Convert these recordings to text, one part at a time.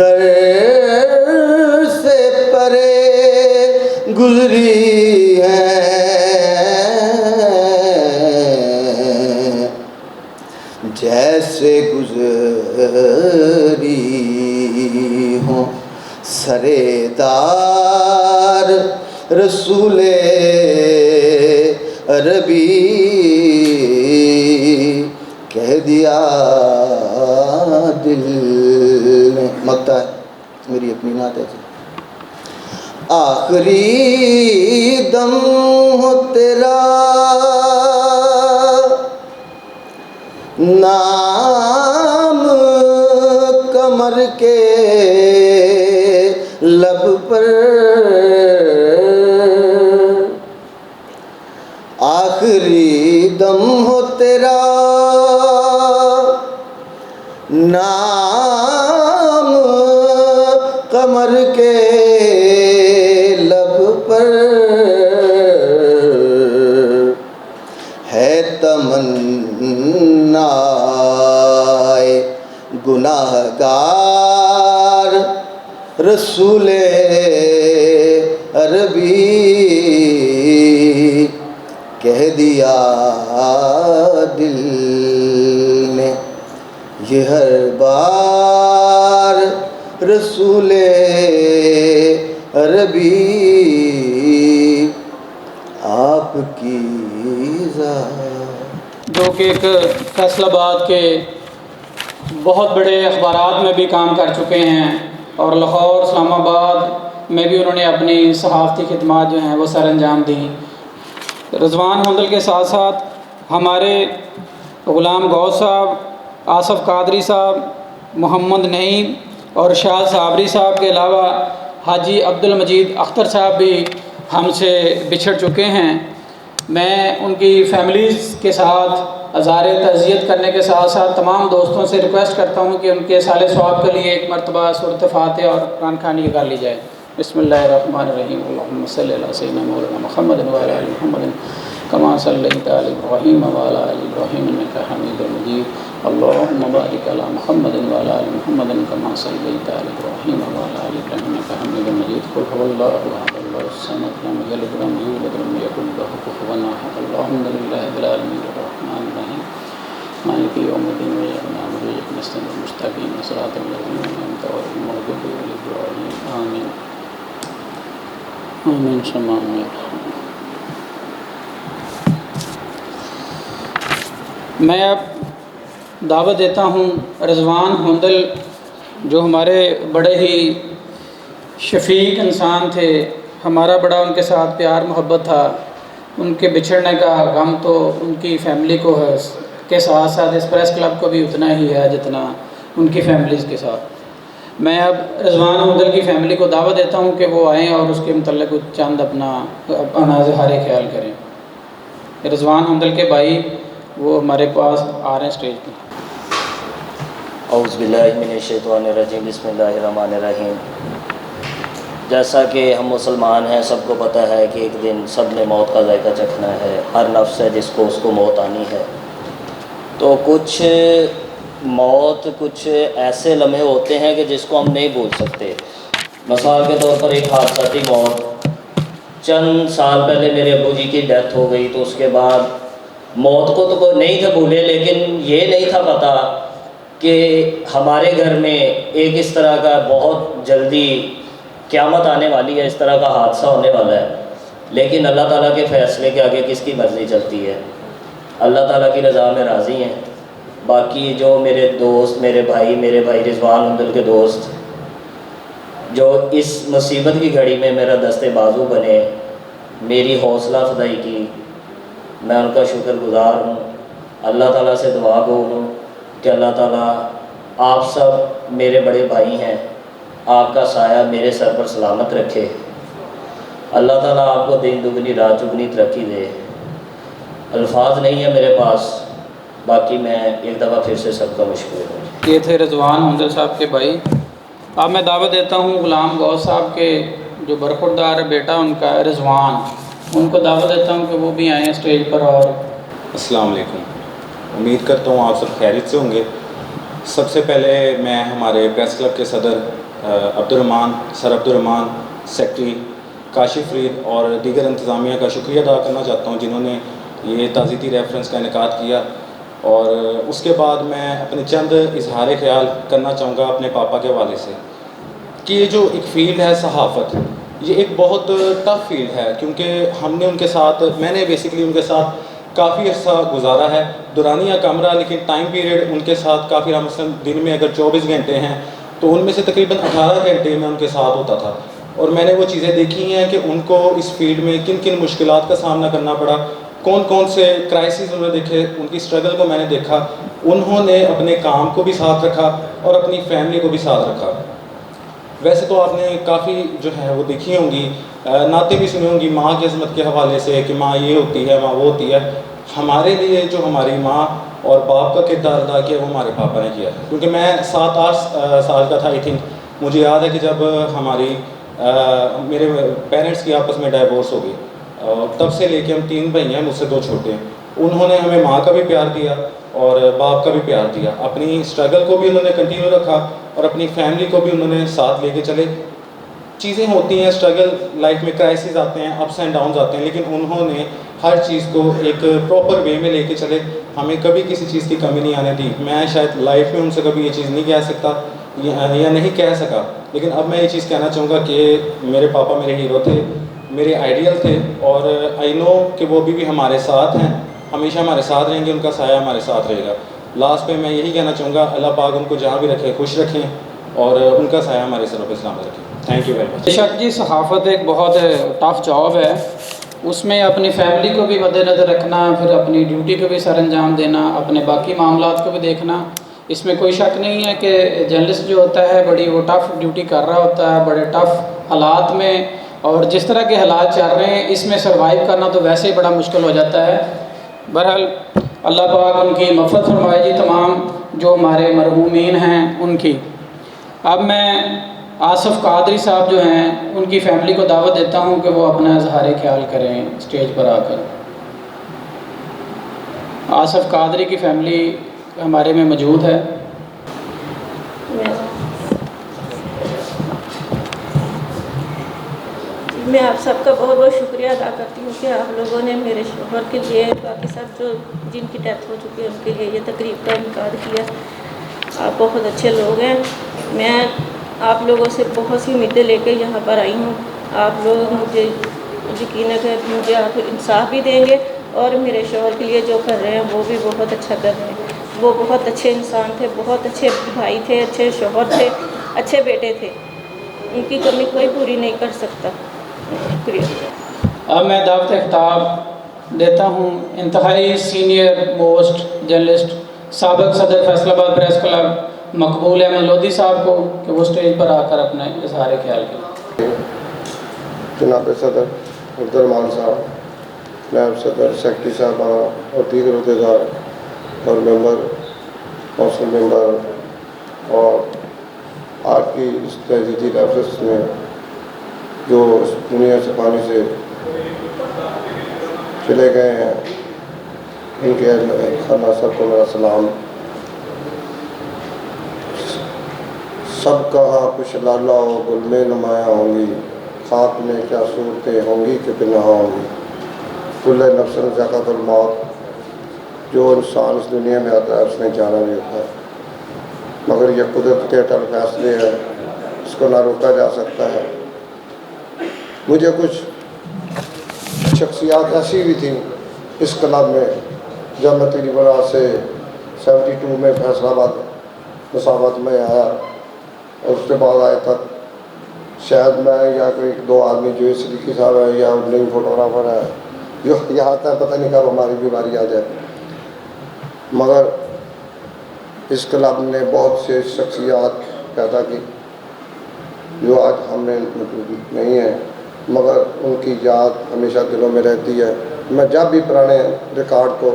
در سے پرے گزری ہیں، جیسے گزری ہوں سرے دار رسول عربی، کہہ دیا دل نے. مکتا ہے میری اپنی نعت ہے. آخری دم ہو تیرا نام کمر کے لب پر، آخری دم ہو تیرا نام کمر کے لب پر، ہے تمنا گناہ گار رسول عربی، کہہ دیا دل نے یہ ہر بار رسول عربی آپ کی ذات. جو کہ ایک فیصل آباد کے بہت بڑے اخبارات میں بھی کام کر چکے ہیں، اور لاہور، اسلام آباد میں بھی انہوں نے اپنی صحافتی خدمات جو ہیں وہ سر انجام دیں. رضوان حنظل کے ساتھ ساتھ ہمارے غلام غوث صاحب، آصف قادری صاحب، محمد نعیم اور شاہ صابری صاحب کے علاوہ حاجی عبدالمجید اختر صاحب بھی ہم سے بچھڑ چکے ہیں. میں ان کی فیملیز کے ساتھ اظہار تعزیت کرنے کے ساتھ ساتھ تمام دوستوں سے ریکویسٹ کرتا ہوں کہ ان کے سال ثواب کے لیے ایک مرتبہ سورۃ فاتحہ اور قرآن خوانی کر لی جائے. بسم اللہ الرحمن الرحیم. اللہم صلی علی سیدنا مولانا محمد وعلی آل محمد کما صلیت علی ابراہیم وعلی آل ابراہیم انک حمید مجید. اللہم بارک علی محمد وعلی آل محمد کما صلیت علی ابراہیم وعلی آل ابراہیم انک حمید مجید. قل هو اللہ احد اللہ الصمد لم یلد ولم یولد ولم یکن له کفوا احد. الحمد للہ رب العالمین الرحمن الرحیم مالک یوم الدین ایاک نعبد و ایاک نستعین اهدنا المستقیم صراط الذین انعمت علیہم غیر المغضوب علیہم ولا الضالین. آمین آمین ثم آمین. میں اب دعوت دیتا ہوں رضوان حنظل، جو ہمارے بڑے ہی شفیق انسان تھے، ہمارا بڑا ان کے ساتھ پیار محبت تھا. ان کے بچھڑنے کا غم تو ان کی فیملی کو ہے، کے ساتھ ساتھ اس پریس کلب کو بھی اتنا ہی ہے جتنا ان کی فیملیز کے ساتھ. میں اب رضوان حنظل کی فیملی کو دعوت دیتا ہوں کہ وہ آئیں اور اس کے متعلق چند اپنا اظہار خیال کریں. رضوان حنظل کے بھائی وہ ہمارے پاس آ رہے ہیں اسٹیج پہ. اعوذ باللہ من الشیطان الرجیم. بسم اللہ الرحمن الرحیم. جیسا کہ ہم مسلمان ہیں، سب کو پتہ ہے کہ ایک دن سب نے موت کا ذائقہ چکھنا ہے. ہر نفس ہے جس کو اس کو موت آنی ہے. تو کچھ ایسے لمحے ہوتے ہیں کہ جس کو ہم نہیں بھول سکتے. مثال کے طور پر ایک حادثاتی موت. چند سال پہلے میرے ابو جی کی ڈیتھ ہو گئی، تو اس کے بعد موت کو تو کوئی نہیں تھے بھولے، لیکن یہ نہیں تھا پتہ کہ ہمارے گھر میں ایک اس طرح کا بہت جلدی قیامت آنے والی ہے، اس طرح کا حادثہ ہونے والا ہے. لیکن اللہ تعالیٰ کے فیصلے کے آگے کس کی مرضی چلتی ہے. اللہ تعالیٰ کی رضا میں راضی ہیں. باقی جو میرے دوست، میرے بھائی رضوان حنظل کے دوست جو اس مصیبت کی گھڑی میں میرا دست بازو بنے، میری حوصلہ افزائی کی، میں ان کا شکر گزار ہوں. اللہ تعالیٰ سے دعا گو ہوں کہ اللہ تعالیٰ آپ سب میرے بڑے بھائی ہیں، آپ کا سایہ میرے سر پر سلامت رکھے. اللہ تعالیٰ آپ کو دن دگنی رات چگنی ترقی دے. الفاظ نہیں ہے میرے پاس، باقی میں ایک دفعہ پھر سے سب کا مشکور ہوں. یہ تھے رضوان حنظل صاحب کے بھائی. اب میں دعوت دیتا ہوں غلام غوث صاحب کے جو برخوردار بیٹا ان کا رضوان، ان کو دعوت دیتا ہوں کہ وہ بھی آئیں اسٹیج پر. اور السلام علیکم. امید کرتا ہوں آپ سب خیریت سے ہوں گے. سب سے پہلے میں ہمارے پریس کلب کے صدر عبدالرحمان، سر عبدالرحمان، سیکٹری کاشف فرید اور دیگر انتظامیہ کا شکریہ ادا کرنا چاہتا ہوں جنہوں نے یہ تعزیتی ریفرنس کا انعقاد کیا. اور اس کے بعد میں اپنے چند اظہار خیال کرنا چاہوں گا اپنے پاپا کے حوالے سے کہ یہ جو ایک فیلڈ ہے صحافت، یہ ایک بہت ٹف فیلڈ ہے، کیونکہ ہم نے ان کے ساتھ، میں نے بیسیکلی ان کے ساتھ کافی عرصہ گزارا ہے، دورانیہ کم رہا لیکن ٹائم پیریڈ ان کے ساتھ کافی رہا. مثلاً دن میں اگر 24 گھنٹے ہیں تو ان میں سے تقریباً 18 گھنٹے میں ان کے ساتھ ہوتا تھا. اور میں نے وہ چیزیں دیکھی ہیں کہ ان کو اس فیلڈ میں کن کن مشکلات کا سامنا کرنا پڑا، کون کون سے کرائسس انہوں نے دیکھے، ان کی اسٹرگل کو میں نے دیکھا. انہوں نے اپنے کام کو بھی ساتھ رکھا اور اپنی فیملی کو بھی ساتھ رکھا. ویسے تو آپ نے کافی جو ہے وہ دیکھی ہوں گی، نعتیں بھی سنی ہوں گی ماں کی عظمت کے حوالے سے کہ ماں یہ ہوتی ہے، ماں وہ ہوتی ہے. ہمارے لیے جو ہماری ماں اور باپ کا کردار ادا کیا وہ ہمارے پاپا نے کیا ہے. کیونکہ میں 7-8 سال کا تھا آئی تھنک، مجھے یاد ہے کہ جب میرے پیرنٹس کی آپس میں ڈائیورس ہو گئی، تب سے لے کے ہم 3 بھائی ہیں، مجھ سے 2 چھوٹے ہیں. انہوں نے ہمیں ماں کا بھی پیار دیا اور باپ کا بھی پیار دیا. اپنی اسٹرگل کو بھی انہوں نے کنٹینیو رکھا اور اپنی فیملی کو بھی انہوں نے ساتھ لے کے چلے. چیزیں ہوتی ہیں، اسٹرگل لائف میں، کرائسس آتے ہیں، اپس اینڈ ڈاؤنز آتے ہیں، لیکن انہوں نے ہر چیز کو ایک پراپر وے میں لے کے چلے. ہمیں کبھی کسی چیز کی کمی نہیں آنے دی. میں شاید لائف میں ان سے کبھی یہ چیز نہیں کہہ سکتا یا نہیں کہہ سکا، لیکن اب میں یہ چیز کہنا چاہوں گا کہ میرے پاپا میرے ہیرو تھے، میرے آئیڈیل تھے. اور آئی نو کہ وہ بھی ہمارے ساتھ ہیں، ہمیشہ ہمارے ساتھ رہیں گے، ان کا سایہ ہمارے ساتھ رہے گا. لاسٹ پہ میں یہی کہنا چاہوں گا، اللہ پاک ان کو جہاں بھی رکھے خوش رکھیں اور ان کا سایہ ہمارے سروں پہ سلامت رکھیں. Thank you very much. بے شک جی، صحافت ایک بہت ٹف جاب ہے. اس میں اپنی فیملی کو بھی مد نظر رکھنا، پھر اپنی ڈیوٹی کو بھی سر انجام دینا، اپنے باقی معاملات کو بھی دیکھنا. اس میں کوئی شک نہیں ہے کہ جرنلسٹ جو ہوتا ہے بڑی وہ ٹف ڈیوٹی کر رہا ہوتا ہے، بڑے ٹف حالات میں، اور جس طرح کے حالات چل رہے ہیں اس میں سروائیو کرنا تو ویسے ہی بڑا مشکل ہو جاتا ہے. بہرحال اللہ پاک ان کی مغفرت فرمائے جی، تمام جو ہمارے مرحومین ہیں ان کی. اب میں آصف قادری صاحب جو ہیں ان کی فیملی کو دعوت دیتا ہوں کہ وہ اپنا اظہار خیال کریں اسٹیج پر آ کر. آصف قادری کی فیملی ہمارے میں موجود ہے. میں آپ سب کا بہت بہت شکریہ ادا کرتی ہوں کہ آپ لوگوں نے میرے شوہر کے لیے، باقی سب جو جن کی ڈیتھ ہو چکی ہے ان کے لیے یہ تقریب کا انعقاد کیا. آپ بہت اچھے لوگ ہیں. میں آپ لوگوں سے بہت سی امیدیں لے کے یہاں پر آئی ہوں. آپ لوگ مجھے یقین ہے کہ مجھے آپ انصاف بھی دیں گے، اور میرے شوہر کے لیے جو کر رہے ہیں وہ بھی بہت اچھا کر رہے ہیں. وہ بہت اچھے انسان تھے، بہت اچھے بھائی تھے، اچھے شوہر تھے، اچھے بیٹے تھے. ان کی کمی کوئی پوری نہیں کر سکتا. شکریہ. اب میں دعوت خطاب دیتا ہوں انتہائی سینئر موسٹ جرنلسٹ، سابق صدر فیصل آباد پریس کلب مقبول احمد لودھی صاحب کو کہ وہ اسٹیج پر آ کر اپنے اظہار خیال کریں. جناب صدر عبدالرحمان صاحب، نائب صدر، سیکٹری صاحب اور دیگر عہدیدار اور ممبر، کونسل ممبر، اور آج کی اس تعزیتی ریفرنس میں جو اس دنیا سے پانی سے چلے گئے ہیں، ان کے خانہ سب کو میرا سلام. سب کہاں کچھ لالا و گل میں نمایاں ہوں گی، خاک میں کیا صورتیں ہوں گی کہ پنہاں ہوں گی. کل نفس ذائقۃ الموت. جو انسان اس دنیا میں آتا ہے اس نے جانا بھی ہوتا ہے، مگر یہ قدرت کے اٹل فیصلے ہیں، اس کو نہ روکا جا سکتا ہے. مجھے کچھ شخصیات ایسی بھی تھیں اس کلب میں، جب میں تقریباً آج سے 72 میں فیصل آباد مساوات میں آیا، اور اس کے بعد آئے تک شاید میں یا کوئی 2 آدمی جو صدیقی صاحب ہے یا نئی فوٹوگرافر ہے جو یہاں تک پتہ نہیں کب ہماری بیماری آ جائے. مگر اس کلب نے بہت سے شخصیات پیدا کی جو آج ہم میں موجود نہیں ہیں، مگر ان کی یاد ہمیشہ دلوں میں رہتی ہے. میں جب بھی پرانے ریکارڈ کو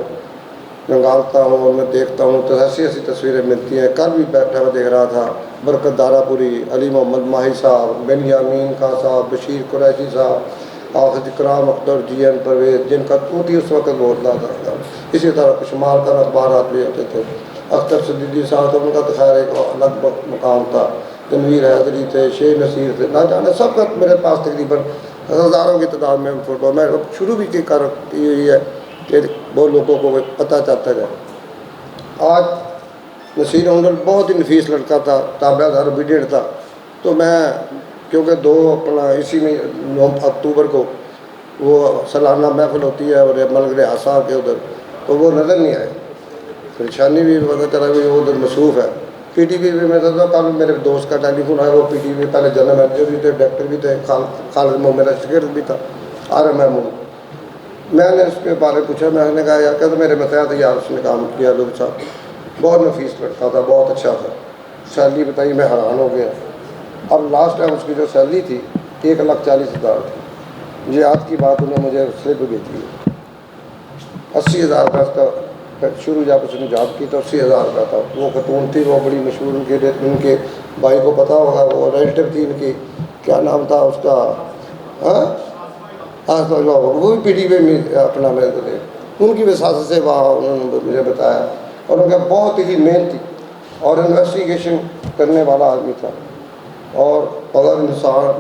رنگالتا ہوں اور میں دیکھتا ہوں تو ایسی ایسی تصویریں ملتی ہیں. کل بھی بیٹھا میں دیکھ رہا تھا برکت دارا پوری، علی محمد ماہی صاحب، بنیامین خان صاحب، بشیر قریشی صاحب، آخذ اکرام اختر، جی این پرویز، جن کا توتی اس وقت بہت زیادہ تھا. اسی طرح شمال کا اخبارات بھی ہوتے تھے. اختر صدیقی صاحب تو ان کا تو خیر ایک الگ مقام تھا. تنویر حیدری تھے، شیخ نصیر تھے، نہ جانے سب کا میرے پاس تقریباً ہزاروں کی تعداد میں فوٹو میں شروع بھی کی ہوئی ہے کہ بہت لوگوں کو پتہ چلتا جائے۔ آج نصیر ہنڈل بہت ہی نفیس لڑکا تھا، تابع دار اوبیڈینٹ تھا، تو میں کیونکہ اپنا اسی میں 9 اکتوبر کو وہ سالانہ محفل ہوتی ہے اور ملک ریاض صاحب کے ادھر، تو وہ نظر نہیں آئے۔ پریشانی بھی پتہ چلا کہ وہ ادھر مصروف ہے۔ پی ٹی وی میں تھا، کل میرے دوست کا ٹیلی فون آیا، وہ پی ٹی وی پہلے جنرل مینیجر بھی تھے، ڈائریکٹر بھی تھے، خالد محمد میرا شاگرد بھی تھا، عارف محمود۔ میں نے اس کے بارے پوچھا، میں نے کہا یار کہ میرے متحد یار اس نے کام کیا، لوگ صاحب بہت نفیس لڑکا تھا، بہت اچھا تھا، سیلری بتائی میں حیران ہو گیا۔ اب لاسٹ ٹائم اس کی جو سیلری تھی 1,40,000 تھی، جہاد کی بات انہوں نے مجھے سلپ بھیجی ہے، 80,000 کا اس کا شروع جب اس نے جاب کی تو 80,000 کا تھا۔ وہ خاتون تھی، وہ بڑی مشہور، ان کے بھائی کو پتہ ہوگا، وہ ریلیٹو تھی ان کی، کیا نام تھا اس کا، وہ بھی پی ٹی وی میں اپنا میں ان کی وساطت سے وہاں انہوں نے مجھے بتایا، اور ان کا بہت ہی محنتی اور انویسٹیگیشن کرنے والا آدمی تھا۔ اور اگر انسان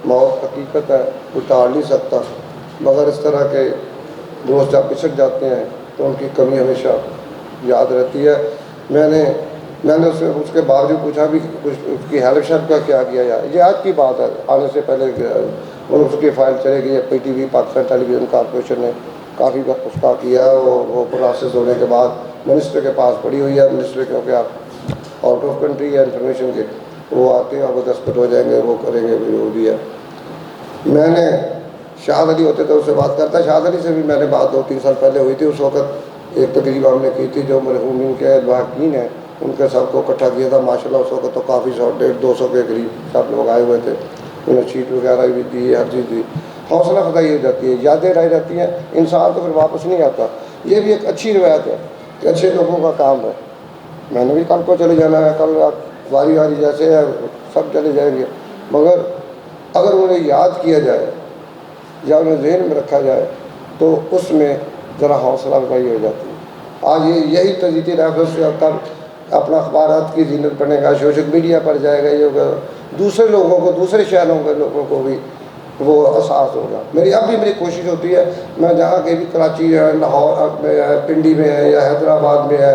موت حقیقت ہے، کوئی ٹال نہیں سکتا، مگر اس طرح کے دوست جب پچھڑ جاتے ہیں تو ان کی کمی ہمیشہ یاد رہتی ہے۔ میں نے اس سے اس کے باوجود پوچھا بھی کچھ اس کی ہیلپ شیلپ کا کیا کیا یار، یہ آج کی بات ہے، آنے سے پہلے اس کی فائل چلے گئی ہے، پی ٹی وی پاکستان ٹیلی ویژن کارپوریشن نے کافی اس کا کیا ہے، وہ پروسیس ہونے کے بعد منسٹر کے پاس پڑی ہوئی ہے، منسٹر کیونکہ آپ آؤٹ آف کنٹری ہے انفارمیشن کے، وہ آتے ہیں، وہ دستخط ہو جائیں گے، وہ کریں گے، وہ بھی ہے۔ میں نے شاہد علی ہوتے تو اس سے بات کرتا، شاہد علی سے بھی میں نے بات 2-3 سال پہلے ہوئی تھی، اس وقت ایک تقریب ہم نے کی تھی جو مرحومین کے لواحقین ہیں ان کے سب کو اکٹھا کیا تھا، ماشاءاللہ اس وقت تو کافی 100-150 کے قریب سب لوگ آئے ہوئے تھے، انہیں شیٹ وغیرہ بھی دی، ہر چیز دی، حوصلہ افزائی ہو جاتی ہے، یادیں رہ جاتی ہیں، انسان تو پھر واپس نہیں آتا۔ یہ بھی ایک اچھی روایت ہے کہ اچھے لوگوں کا کام ہے۔ میں نے بھی کل کو چلے جانا ہے، کل واری جیسے ہے سب چلے جائیں گے، مگر اگر انہیں یاد کیا جائے یا انہیں ذہن میں رکھا جائے تو اس میں ذرا حوصلہ افزائی ہو جاتی ہے۔ آج یہی تجدیدی ریفرنس سے کل اپنا اخبارات کی زینت بنے گا، سوشل میڈیا پر جائے گا، یہ ہوگا، دوسرے لوگوں کو، دوسرے شہروں کے لوگوں کو بھی وہ احساس ہوگا۔ میری کوشش ہوتی ہے، میں جہاں کہ بھی کراچی ہے، لاہور میں ہے، پنڈی میں ہے، یا حیدرآباد میں ہے،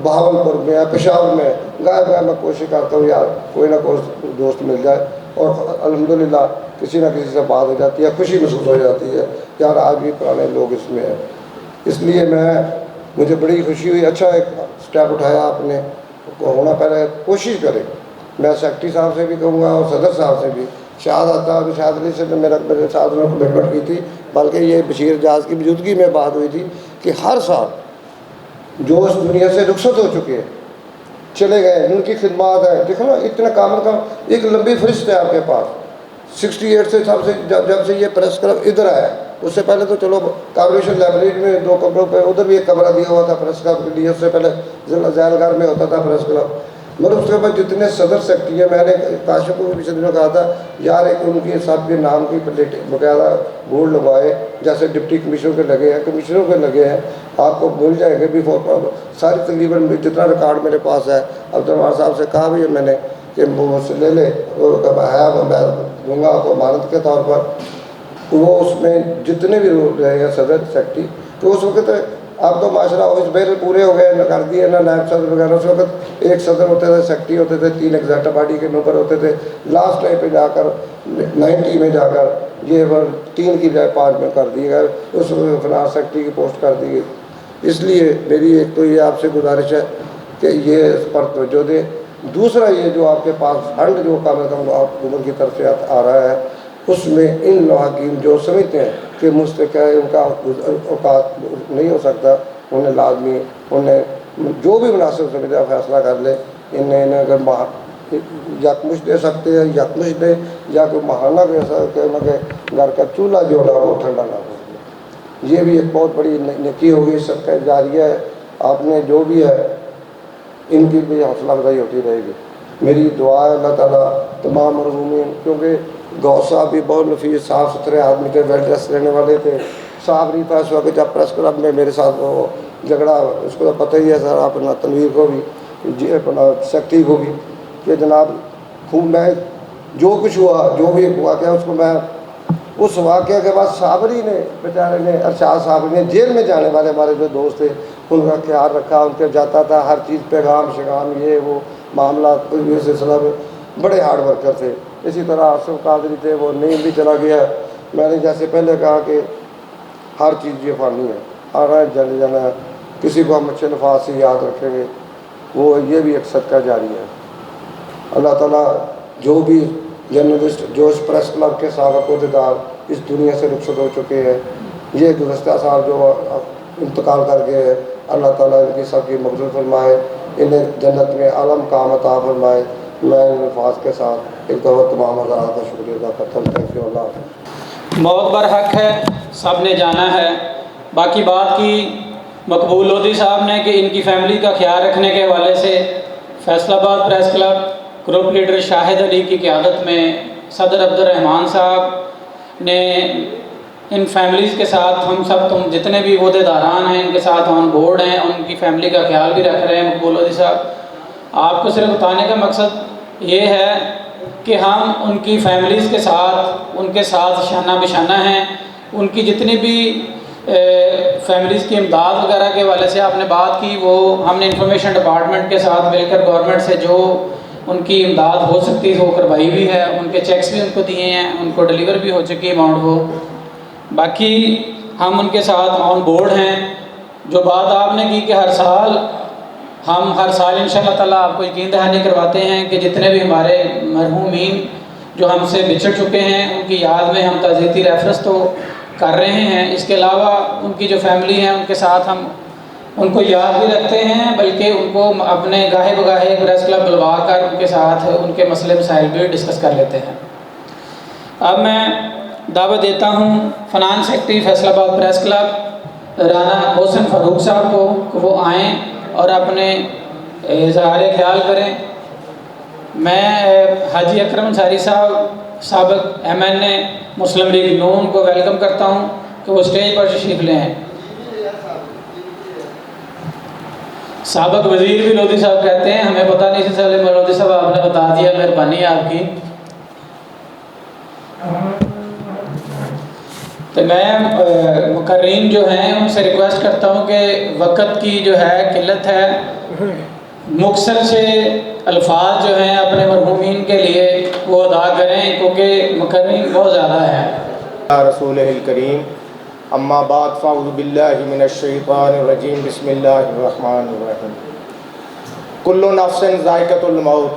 بہاولپور میں ہے، پشاور میں ہے، گاہ میں کوشش کرتا ہوں یار کوئی نہ کوئی دوست مل جائے، اور الحمدللہ کسی نہ کسی سے بات ہو جاتی ہے، خوشی محسوس ہو جاتی ہے یار آج بھی پرانے لوگ اس میں ہیں۔ اس لیے مجھے بڑی خوشی ہوئی، اچھا ایک سٹیپ اٹھایا آپ نے، ہونا پہلے کوشش کریں۔ میں سیکرٹری صاحب سے بھی کہوں گا اور صدر صاحب سے بھی، شاہد علی سے میرے ساتھ میں کمٹمنٹ کی تھی، بلکہ یہ بشیر جاز کی موجودگی میں بات ہوئی تھی کہ ہر سال جو اس دنیا سے رخصت ہو چکے ہیں، چلے گئے، ان کی خدمات ہے، دیکھو نا اتنا کام ایک لمبی فہرست ہے آپ کے پاس۔ 68 سے جب سے یہ پریس کلب ادھر آیا، اس سے پہلے تو چلو کارپوریشن لائبریری میں 2 کمروں پہ ادھر بھی ایک کمرہ دیا ہوا تھا پریس کلب کے لیے، اس سے پہلے ضلع ذیل گھر میں ہوتا تھا پریس کلب، مگر اس کے بعد جتنے صدر سیکرٹری ہیں، میں نے کاشف کو بھی پچھلے دنوں کہا تھا یار ایک ان کے سب کے نام کی باقاعدہ بورڈ لگوائے، جیسے ڈپٹی کمشنر کے لگے ہیں، کمشنروں کے لگے ہیں، آپ کو مل جائیں گے بھی ساری تقریباً جتنا ریکارڈ میرے پاس ہے۔ عبدالرحمان صاحب سے کہا بھی میں نے کہ وہ مجھ سے لے لے، میں دوں گا آپ کو امانت کے طور پر، وہ اس میں جتنے بھی رہے ہیں صدر سیکرٹری، تو اس وقت اب تو ماشاءاللہ آفس بیل پورے ہو گئے، نہ کر دیے نہ نائب صدر وغیرہ، اس وقت ایک صدر ہوتے تھے، سیکرٹری ہوتے تھے، 3 ایگزیکٹو باڈی کے ممبر ہوتے تھے، لاسٹ ٹائم پہ جا کر 90 میں جا کر یہ 3 کی بجائے 5 میں کر دیے گئے، اس فنانس سیکرٹری کی پوسٹ کر دی گئی۔ اس لیے میری ایک تو یہ آپ سے گزارش ہے کہ یہ اس پر توجہ دیں۔ دوسرا یہ جو آپ کے پاس فنڈ جو کم از کم آپ حکومت کی طرف سے آ رہا ہے، اس میں ان لواحقین جو سمجھتے ہیں کہ مستحق ہے، ان کا اوقات نہیں ہو سکتا، انہیں لازمی انہیں جو بھی مناسب سمجھے فیصلہ کر لے، انہیں اگر یکمش دے سکتے ہیں یکمش دے، یا کوئی ماہانہ کہ گھر کا چولہا جو ہے وہ ٹھنڈا نہ ہو۔ یہ بھی ایک بہت بڑی نیکی ہوگی، صدقہ جاریہ ہے، آپ نے جو بھی ہے ان کی بھی حوصلہ افزائی ہوتی رہے گی۔ میری دعا ہے اللہ تعالیٰ تمام مرحومین، کیونکہ غوث صاحب بھی بہت نفیس صاف ستھرے آدمی تھے، ویل ڈریس رہنے والے تھے، صاحب نہیں تھا اس وقت جب پریس کلب میں میرے ساتھ وہ جھگڑا، اس کو پتہ ہی ہے سر، اپنا تنویر کو بھی اپنا سیکرٹری کو بھی، کہ جناب خوب میں جو کچھ ہوا، جو بھی واقعہ اس کو میں اس واقعہ کے بعد صابری نے بیچارے نے ارشاد صابری نے جیل میں جانے والے ہمارے جو دوست تھے ان کا خیال رکھا، ان کے جاتا تھا ہر چیز پیغام شغام یہ وہ معاملات یہ سلسلہ میں بڑے ہارڈ ورکر تھے۔ اسی طرح آصف قادری تھے، وہ نیند بھی چلا گیا۔ میں نے جیسے پہلے کہا کہ ہر چیز یہ فانی ہے، آنا جانے جانا ہے، کسی کو ہم اچھے الفاظ سے یاد رکھیں گے وہ یہ بھی ایک صدقہ جاری ہے۔ اللہ تعالیٰ جو بھی جرنلسٹ جو اس پریس کلب کے سابق عہدیدار اس دنیا سے رخصت ہو چکے ہیں، یہ گزشتہ سال جو انتقال کر گئے ہیں، اللہ تعالیٰ ان کی سب کی مغفرت فرمائے، انہیں جنت میں اعلیٰ مقام عطا فرمائے۔ میں ان الفاظ کے ساتھ ایک دفعہ تمام حضرات کا شکریہ ادا کرتا ہوں۔ Thank you. اللہ بہت برحق ہے، سب نے جانا ہے۔ باقی بات کی مقبول لودھی صاحب نے کہ ان کی فیملی کا خیال رکھنے کے حوالے سے فیصل آباد پریس کلب گروپ لیڈر شاہد علی کی قیادت میں صدر عبد الرحمان صاحب نے ان فیملیز کے ساتھ ہم سب جتنے بھی عہدیداران ہیں ان کے ساتھ آن بورڈ ہیں، ان کی فیملی کا خیال بھی رکھ رہے ہیں۔ مقبول لودھی صاحب، آپ کو صرف بتانے کا مقصد یہ ہے کہ ہم ان کی فیملیز کے ساتھ ان کے ساتھ شانہ بشانہ ہیں۔ ان کی جتنی بھی فیملیز کی امداد وغیرہ کے حوالے سے آپ نے بات کی، وہ ہم نے انفارمیشن ڈپارٹمنٹ کے ساتھ مل کر گورنمنٹ سے جو ان کی امداد ہو سکتی ہے وہ کروائی بھی ہے، ان کے چیکس بھی ان کو دیے ہیں، ان کو ڈیلیور بھی ہو چکی ہے اماؤنٹ وہ۔ باقی ہم ان کے ساتھ آن بورڈ ہیں۔ جو بات آپ نے کی کہ ہر سال ان شاء اللہ تعالیٰ آپ کو یقین دہانی کرواتے ہیں کہ جتنے بھی ہمارے مرحومین جو ہم سے بچھڑ چکے ہیں ان کی یاد میں ہم تعزیتی ریفرنس تو کر رہے ہیں، اس کے علاوہ ان کی جو فیملی ہیں ان کے ساتھ ہم ان کو یاد بھی رکھتے ہیں، بلکہ ان کو اپنے گاہے بگاہے پریس کلب بلوا کر ان کے ساتھ ان کے مسئلے مسائل بھی ڈسکس کر لیتے ہیں۔ اب میں دعوت دیتا ہوں فنانس سیکرٹری فیصل آباد پریس کلب رانا محسن فاروق صاحب کو کہ وہ آئیں اور اپنے اظہار خیال کریں۔ میں حاجی اکرم انصاری صاحب سابق MNA مسلم لیگ نون کو ویلکم کرتا ہوں کہ وہ اسٹیج پر تشریف لیں۔ سابق وزیر بھی لودھی صاحب کہتے ہیں، ہمیں پتہ نہیں سے لودھی صاحب آپ نے بتا دیا، مہربانی ہے آپ کی۔ تو میں مقررین جو ہیں ان سے ریکویسٹ کرتا ہوں کہ وقت کی جو ہے قلت ہے، مختصر سے الفاظ جو ہیں اپنے مرحومین کے لیے وہ ادا کریں کیونکہ مقررین بہت زیادہ ہیں۔ رسول الکریم، اما بعد فاعوذ باللہ من الشیطان الرجیم، بسم اللہ الرحمن الرحیم۔ کل نفس ذائقۃ الموت،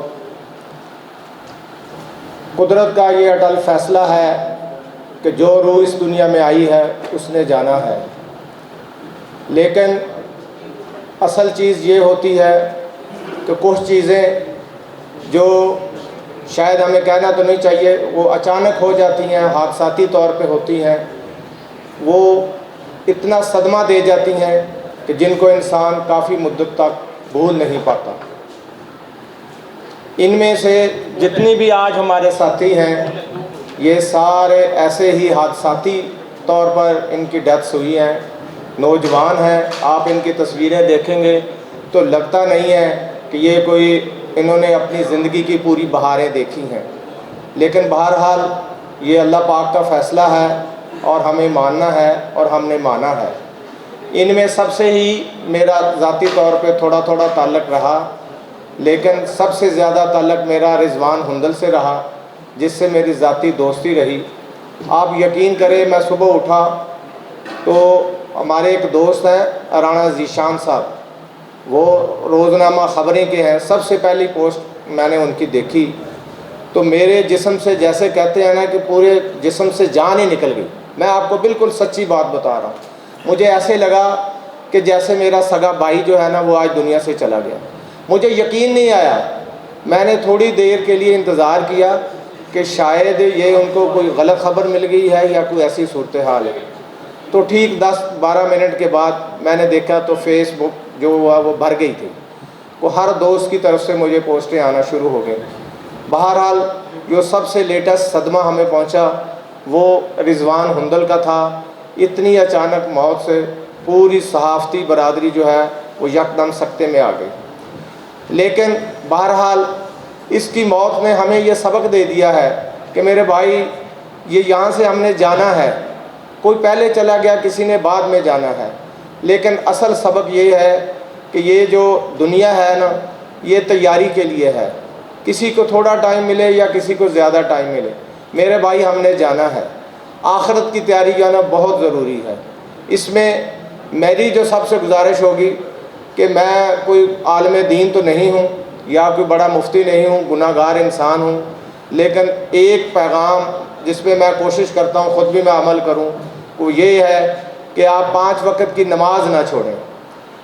قدرت کا یہ اٹل فیصلہ ہے کہ جو روح اس دنیا میں آئی ہے اس نے جانا ہے، لیکن اصل چیز یہ ہوتی ہے کہ کچھ چیزیں جو شاید ہمیں کہنا تو نہیں چاہیے، وہ اچانک ہو جاتی ہیں، حادثاتی طور پہ ہوتی ہیں، وہ اتنا صدمہ دے جاتی ہیں کہ جن کو انسان کافی مدت تک بھول نہیں پاتا۔ ان میں سے جتنی بھی آج ہمارے ساتھی ہیں یہ سارے ایسے ہی حادثاتی طور پر ان کی ڈیتھس ہوئی ہیں، نوجوان ہیں۔ آپ ان کی تصویریں دیکھیں گے تو لگتا نہیں ہے کہ یہ کوئی انہوں نے اپنی زندگی کی پوری بہاریں دیکھی ہیں، لیکن بہرحال یہ اللہ پاک کا فیصلہ ہے اور ہمیں ماننا ہے اور ہم نے مانا ہے۔ ان میں سب سے ہی میرا ذاتی طور پہ تھوڑا تھوڑا تعلق رہا، لیکن سب سے زیادہ تعلق میرا رضوان ہندل سے رہا، جس سے میری ذاتی دوستی رہی۔ آپ یقین کریں، میں صبح اٹھا تو ہمارے ایک دوست ہیں رانا ذیشان صاحب، وہ روزنامہ خبریں کے ہیں، سب سے پہلی پوسٹ میں نے ان کی دیکھی تو میرے جسم سے جیسے کہتے ہیں نا کہ پورے جسم سے جان ہی نکل گئی۔ میں آپ کو بالکل سچی بات بتا رہا ہوں، مجھے ایسے لگا کہ جیسے میرا سگا بھائی جو ہے نا وہ آج دنیا سے چلا گیا۔ مجھے یقین نہیں آیا، میں نے تھوڑی دیر کے لیے انتظار کیا کہ شاید یہ ان کو کوئی غلط خبر مل گئی ہے یا کوئی ایسی صورتحال ہے، تو ٹھیک 10-12 منٹ کے بعد میں نے دیکھا تو فیس بک جو ہوا وہ بھر گئی تھی، وہ ہر دوست کی طرف سے مجھے پوسٹیں آنا شروع ہو گئیں۔ بہرحال جو سب سے لیٹسٹ صدمہ ہمیں پہنچا وہ رضوان ہندل کا تھا۔ اتنی اچانک موت سے پوری صحافتی برادری جو ہے وہ یکدم سکتے میں آ گئی، لیکن بہرحال اس کی موت نے ہمیں یہ سبق دے دیا ہے کہ میرے بھائی یہ یہاں سے ہم نے جانا ہے، کوئی پہلے چلا گیا، کسی نے بعد میں جانا ہے، لیکن اصل سبق یہ ہے کہ یہ جو دنیا ہے نا، یہ تیاری کے لیے ہے، کسی کو تھوڑا ٹائم ملے یا کسی کو زیادہ ٹائم ملے، میرے بھائی ہم نے جانا ہے۔ آخرت کی تیاری جانا بہت ضروری ہے۔ اس میں میری جو سب سے گزارش ہوگی کہ میں کوئی عالم دین تو نہیں ہوں یا کوئی بڑا مفتی نہیں ہوں، گناہ گار انسان ہوں، لیکن ایک پیغام جس پہ میں کوشش کرتا ہوں خود بھی میں عمل کروں، وہ یہ ہے کہ آپ 5 وقت کی نماز نہ چھوڑیں۔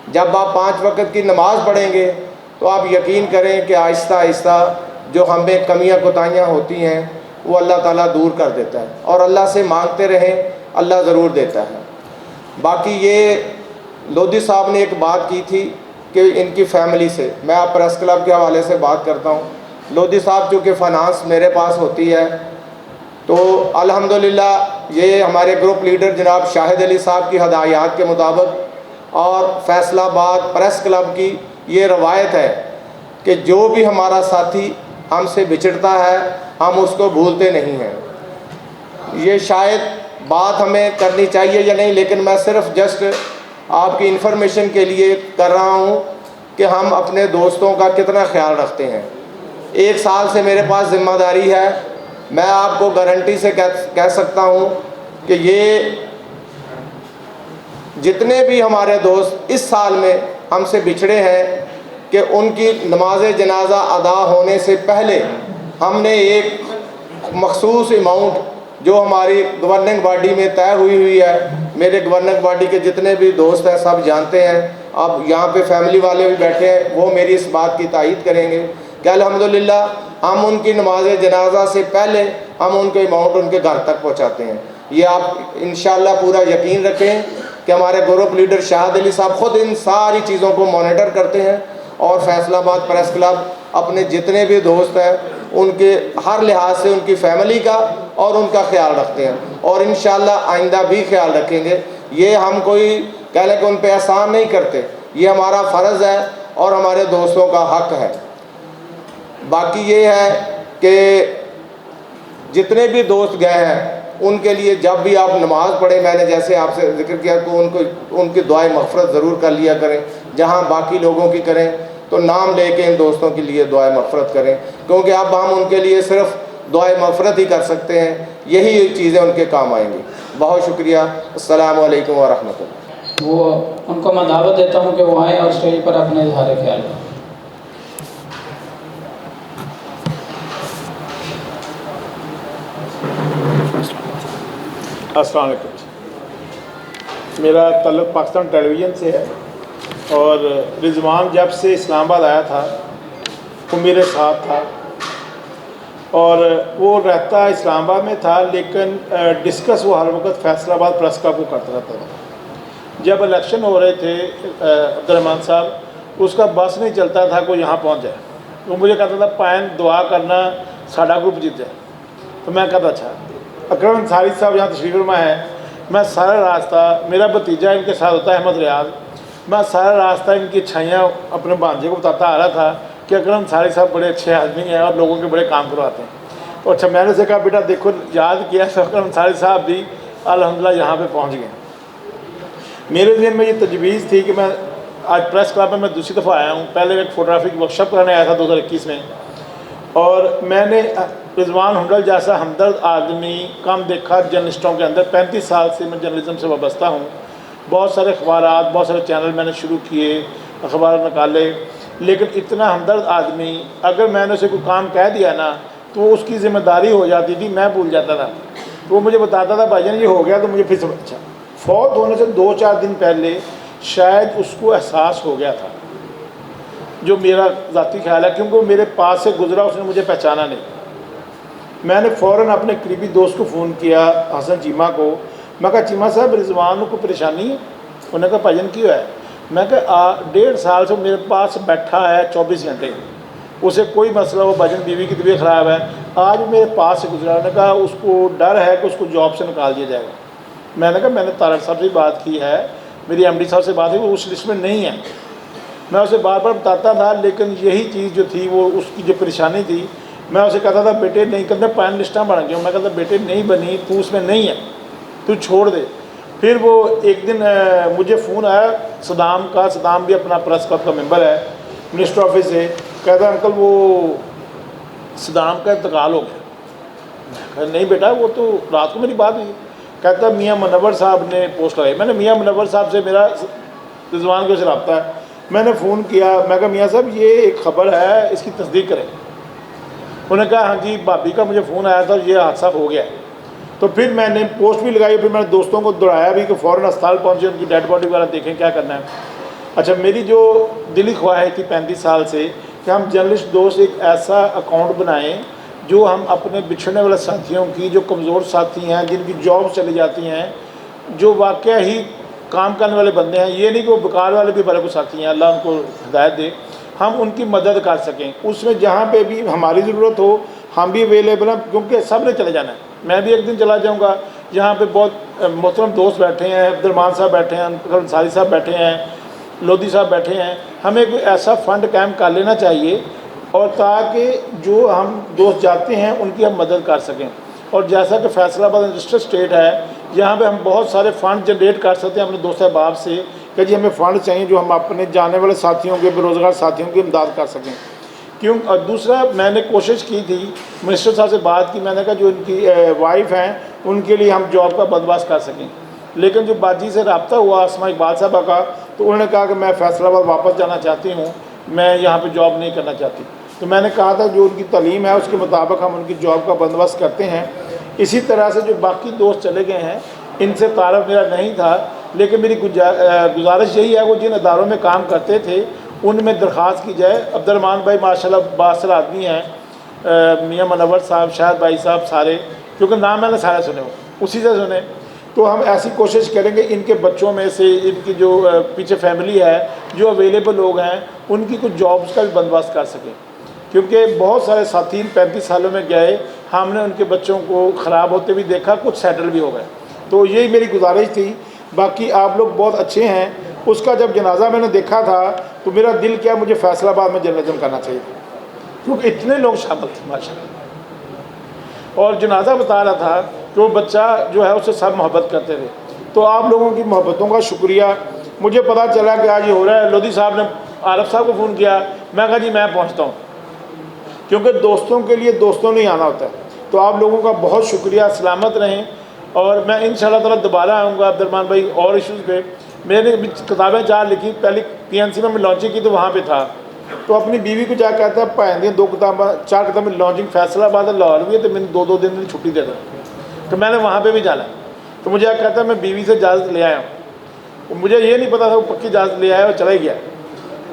جب آپ 5 وقت کی نماز پڑھیں گے تو آپ یقین کریں کہ آہستہ آہستہ جو ہمیں کمیاں کوتاہیاں ہوتی ہیں وہ اللہ تعالیٰ دور کر دیتا ہے، اور اللہ سے مانگتے رہیں، اللہ ضرور دیتا ہے۔ باقی یہ لودھی صاحب نے ایک بات کی تھی کہ ان کی فیملی سے، میں آپ پریس کلب کے حوالے سے بات کرتا ہوں۔ لودھی صاحب چونکہ فائنانس میرے پاس ہوتی ہے، تو الحمدللہ یہ ہمارے گروپ لیڈر جناب شاہد علی صاحب کی ہدایات کے مطابق اور فیصلہ آباد پریس کلب کی یہ روایت ہے کہ جو بھی ہمارا ساتھی ہم سے بچھڑتا ہے ہم اس کو بھولتے نہیں ہیں۔ یہ شاید بات ہمیں کرنی چاہیے یا نہیں، لیکن میں صرف جسٹ آپ کی انفارمیشن کے لیے کر رہا ہوں کہ ہم اپنے دوستوں کا کتنا خیال رکھتے ہیں۔ 1 سال سے میرے پاس ذمہ داری ہے، میں آپ کو گارنٹی سے کہہ سکتا ہوں کہ یہ جتنے بھی ہمارے دوست اس سال میں ہم سے بچھڑے ہیں کہ ان کی نماز جنازہ ادا ہونے سے پہلے ہم نے ایک مخصوص اماؤنٹ جو ہماری گورننگ باڈی میں طے ہوئی ہے، میرے گورننگ باڈی کے جتنے بھی دوست ہیں سب جانتے ہیں، اب یہاں پہ فیملی والے بھی بیٹھے ہیں، وہ میری اس بات کی تائید کریں گے کہ الحمدللہ ہم ان کی نماز جنازہ سے پہلے ہم ان کے اماؤنٹ ان کے گھر تک پہنچاتے ہیں۔ یہ آپ انشاءاللہ پورا یقین رکھیں کہ ہمارے گروپ لیڈر شاہد علی صاحب خود ان ساری چیزوں کو مانیٹر کرتے ہیں، اور فیصلہ آباد پریس کلب اپنے جتنے بھی دوست ہیں ان کے ہر لحاظ سے ان کی فیملی کا اور ان کا خیال رکھتے ہیں، اور انشاءاللہ آئندہ بھی خیال رکھیں گے۔ یہ ہم کوئی کہہ لیں کہ ان پہ احسان نہیں کرتے، یہ ہمارا فرض ہے اور ہمارے دوستوں کا حق ہے۔ باقی یہ ہے کہ جتنے بھی دوست گئے ہیں ان کے لیے جب بھی آپ نماز پڑھیں، میں نے جیسے آپ سے ذکر کیا تو ان کی دعائیں مغفرت ضرور کر لیا کریں، جہاں باقی لوگوں کی کریں تو نام لے کے ان دوستوں کے لیے دعائیں مغفرت کریں، کیونکہ اب ہم ان کے لیے صرف دعائیں مغفرت ہی کر سکتے ہیں، یہی چیزیں ان کے کام آئیں گی۔ بہت شکریہ، السلام علیکم ورحمۃ اللہ۔ وہ ان کو میں دعوت دیتا ہوں کہ وہ آئیں اور اسٹیج پر اپنے اظہار خیال کریں۔ السلام علیکم۔ میرا تعلق پاکستان ٹیلی ویژن سے ہے، اور رضوان جب سے اسلام آباد آیا تھا وہ میرے ساتھ تھا، اور وہ رہتا اسلام آباد میں تھا، لیکن ڈسکس وہ ہر وقت فیصلہ آباد پریس کلب کو کرتا رہتا تھا۔ جب الیکشن ہو رہے تھے عبد الرحمن صاحب، اس کا بس نہیں چلتا تھا کوئی یہاں پہنچ جائے، وہ مجھے کہتا تھا پائن دعا کرنا ساڈا گروپ جیت جائے، تو میں کہتا اچھا۔ اکرم انصاری صاحب یہاں تشریف فرما ہے، میں سارا راستہ، میرا بھتیجا ان کے ساتھ ہوتا ہے احمد ریاض، میں سارا راستہ ان کی اچھائیاں اپنے بھانجے کو بتاتا آ رہا تھا کہ اکرم انصاری صاحب بڑے اچھے آدمی ہیں اور لوگوں کے بڑے کام کرواتے ہیں۔ اور اچھا میں نے اسے کہا بیٹا دیکھو یاد کیا تو اکرم انصاری صاحب بھی الحمدللہ یہاں پہ پہنچ گئے۔ میرے ذہن میں یہ تجویز تھی کہ میں آج پریس کلب میں دوسری دفعہ آیا ہوں، پہلے ایک فوٹوگرافی کی ورکشاپ کرانے آیا تھا 2021 میں، اور میں نے رضوان ہنڈل جیسا ہمدرد آدمی کم دیکھا جرنلسٹوں کے اندر۔ 35 سال سے میں جرنلزم سے وابستہ ہوں، بہت سارے اخبارات، بہت سارے چینل میں نے شروع کیے، اخبار نکالے، لیکن اتنا ہمدرد آدمی اگر میں نے اسے کوئی کام کہہ دیا نا تو اس کی ذمہ داری ہو جاتی تھی، میں بھول جاتا تھا۔ تو وہ مجھے بتاتا تھا بھائی جان یہ ہو گیا، تو مجھے پھر سے اچھا۔ فوت ہونے سے 2-4 دن پہلے شاید اس کو احساس ہو گیا تھا، جو میرا ذاتی خیال ہے، کیونکہ وہ میرے پاس سے گزرا، اس نے مجھے پہچانا نہیں۔ میں نے فوراً اپنے قریبی دوست کو فون کیا، حسن چیمہ کو، میں کہا چیمہ صاحب رضوان کو پریشانی ہے؟ انہوں نے کہا بھائی جان کیوں ہے؟ میں کہا 1.5 سال سے میرے پاس بیٹھا ہے 24 گھنٹے، اسے کوئی مسئلہ ہو، بھائی جان بیوی کی طبیعت خراب ہے، آج میرے پاس سے گزرا۔ انہوں نے کہا اس کو ڈر ہے کہ اس کو جاب سے نکال دیا جائے گا۔ میں نے کہا میں نے طارق صاحب سے بات کی ہے، میری ایم ڈی صاحب سے بات ہوئی، وہ اس لسٹ میں نہیں ہے۔ میں اسے بار بار بتاتا تھا، لیکن یہی چیز جو تھی وہ اس کی جو پریشانی تھی، میں اسے کہتا تھا بیٹے نہیں کرتے پین لسٹاں بن گئی، میں کہتا بیٹے نہیں بنی، تو اس میں نہیں ہے، تو چھوڑ دے۔ پھر وہ ایک دن مجھے فون آیا صدام کا، صدام بھی اپنا پریس کلب کا ممبر ہے، منسٹر آفس سے، کہتا انکل وہ صدام کا انتقال ہو گیا۔ میں کہا نہیں بیٹا، وہ تو رات کو میری بات ہوئی۔ کہتا میاں منور صاحب نے پوسٹ لگائی۔ میں نے میاں منور صاحب سے میرا رضوان کے سے رابطہ ہے، میں نے فون کیا، میں کہا میاں صاحب یہ ایک خبر ہے، اس کی تصدیق کریں۔ انہوں نے کہا ہاں جی بھابی کا مجھے فون آیا تھا، یہ حادثہ ہو گیا ہے۔ تو پھر میں نے پوسٹ بھی لگائی، پھر میں نے دوستوں کو دوڑایا بھی کہ فوراً اسپتال پہنچے، ان کی ڈیڈ باڈی وغیرہ دیکھیں کیا کرنا ہے۔ اچھا، میری جو دلی خواہش تھی 35 سال سے کہ ہم جرنلسٹ دوست ایک ایسا اکاؤنٹ بنائیں جو ہم اپنے بچھڑنے والے ساتھیوں کی، جو کمزور ساتھی ہیں، جن کی جاب چلی جاتی ہیں، جو واقعہ ہی کام کرنے والے بندے ہیں، یہ نہیں کہ وہ بیکار والے بھی بڑے کو ساتھی ہیں، اللہ ان کو ہدایت دے، ہم ان کی مدد کر سکیں۔ اس میں جہاں پہ بھی ہماری ضرورت ہو ہم بھی اویلیبل ہیں، کیونکہ سب نے چلے جانا ہے، میں بھی ایک دن چلا جاؤں گا۔ یہاں پہ بہت محترم دوست بیٹھے ہیں، عبدالرحمان صاحب بیٹھے ہیں، انصاری صاحب بیٹھے ہیں، لودھی صاحب بیٹھے ہیں، ہمیں کوئی ایسا فنڈ قائم کر لینا چاہیے، اور تاکہ جو ہم دوست جاتے ہیں ان کی ہم مدد کر سکیں۔ اور جیسا کہ فیصل آباد انڈسٹریل اسٹیٹ ہے، یہاں پہ ہم بہت سارے فنڈ جنریٹ کر سکتے ہیں اپنے دوست احباب سے کہ جی ہمیں فنڈ چاہیے جو ہم اپنے جانے والے ساتھیوں کے، بے روزگار ساتھیوں کی امداد کر سکیں۔ اور دوسرا میں نے کوشش کی تھی، منسٹر صاحب سے بات کی، میں نے کہا جو ان کی وائف ہیں ان کے لیے ہم جاب کا بندوبست کر سکیں، لیکن جو باجی سے رابطہ ہوا اسما اقبال صاحبہ کا، تو انہوں نے کہا کہ میں فیصل آباد واپس جانا چاہتی ہوں، میں یہاں پہ جاب نہیں کرنا چاہتی۔ تو میں نے کہا تھا جو ان کی تعلیم ہے اس کے مطابق ہم ان کی جاب کا بندوبست کرتے ہیں۔ اسی طرح سے جو باقی دوست چلے گئے ہیں ان سے تعارف میرا نہیں تھا، لیکن میری گزارش یہی ہے وہ جن اداروں میں کام کرتے تھے ان میں درخواست کی جائے۔ عبدالرحمان بھائی ماشاءاللہ بااثر آدمی ہیں، میاں منور صاحب، شاہد بھائی صاحب، سارے، کیونکہ نام میں نے سارے سنے ہو، اسی سے سنے، تو ہم ایسی کوشش کریں گے ان کے بچوں میں سے، ان کی جو پیچھے فیملی ہے جو اویلیبل لوگ ہیں ان کی کچھ جابز کا بھی بندوبست کر سکیں، کیونکہ بہت سارے ساتھی 35 سالوں میں گئے، ہم نے ان کے بچوں کو خراب ہوتے بھی دیکھا، کچھ سیٹل بھی ہو گئے۔ تو یہی میری گزارش تھی۔ باقی آپ لوگ بہت اچھے ہیں۔ اس کا جب جنازہ میں نے دیکھا تھا تو میرا دل کیا مجھے فیصل آباد میں جرنلزم کرنا چاہیے، کیونکہ اتنے لوگ شامل تھے ماشاء اللہ۔ اور جنازہ بتا رہا تھا کہ وہ بچہ جو ہے اس سے سب محبت کرتے تھے۔ تو آپ لوگوں کی محبتوں کا شکریہ۔ مجھے پتہ چلا کہ آج یہ ہو رہا ہے، لودھی صاحب نے عارف صاحب کو فون کیا، میں کہا جی میں پہنچتا ہوں، کیونکہ دوستوں کے لیے دوستوں نے آنا ہوتا ہے۔ تو آپ لوگوں کا بہت شکریہ، سلامت رہیں، اور میں انشاءاللہ تعالیٰ دوبارہ آؤں گا عبدالرحمان بھائی اور ایشوز پہ۔ میں نے کتابیں 4 لکھی، پہلی PNC میں لانچنگ کی تو وہاں پہ تھا، تو اپنی بیوی کو جا کہتا ہے پہن دیں 2 کتابیں 4 کتابیں لانچنگ فیصل آباد لاہور ہوئی ہے، تو میں نے 2 دن چھٹی دے دیں، تو میں نے وہاں پہ بھی جانا ہے۔ تو مجھے کہتا ہے میں بیوی سے اجازت لے آیا ہوں، مجھے یہ نہیں پتا تھا وہ پکی اجازت لے آیا اور چلا ہی گیا۔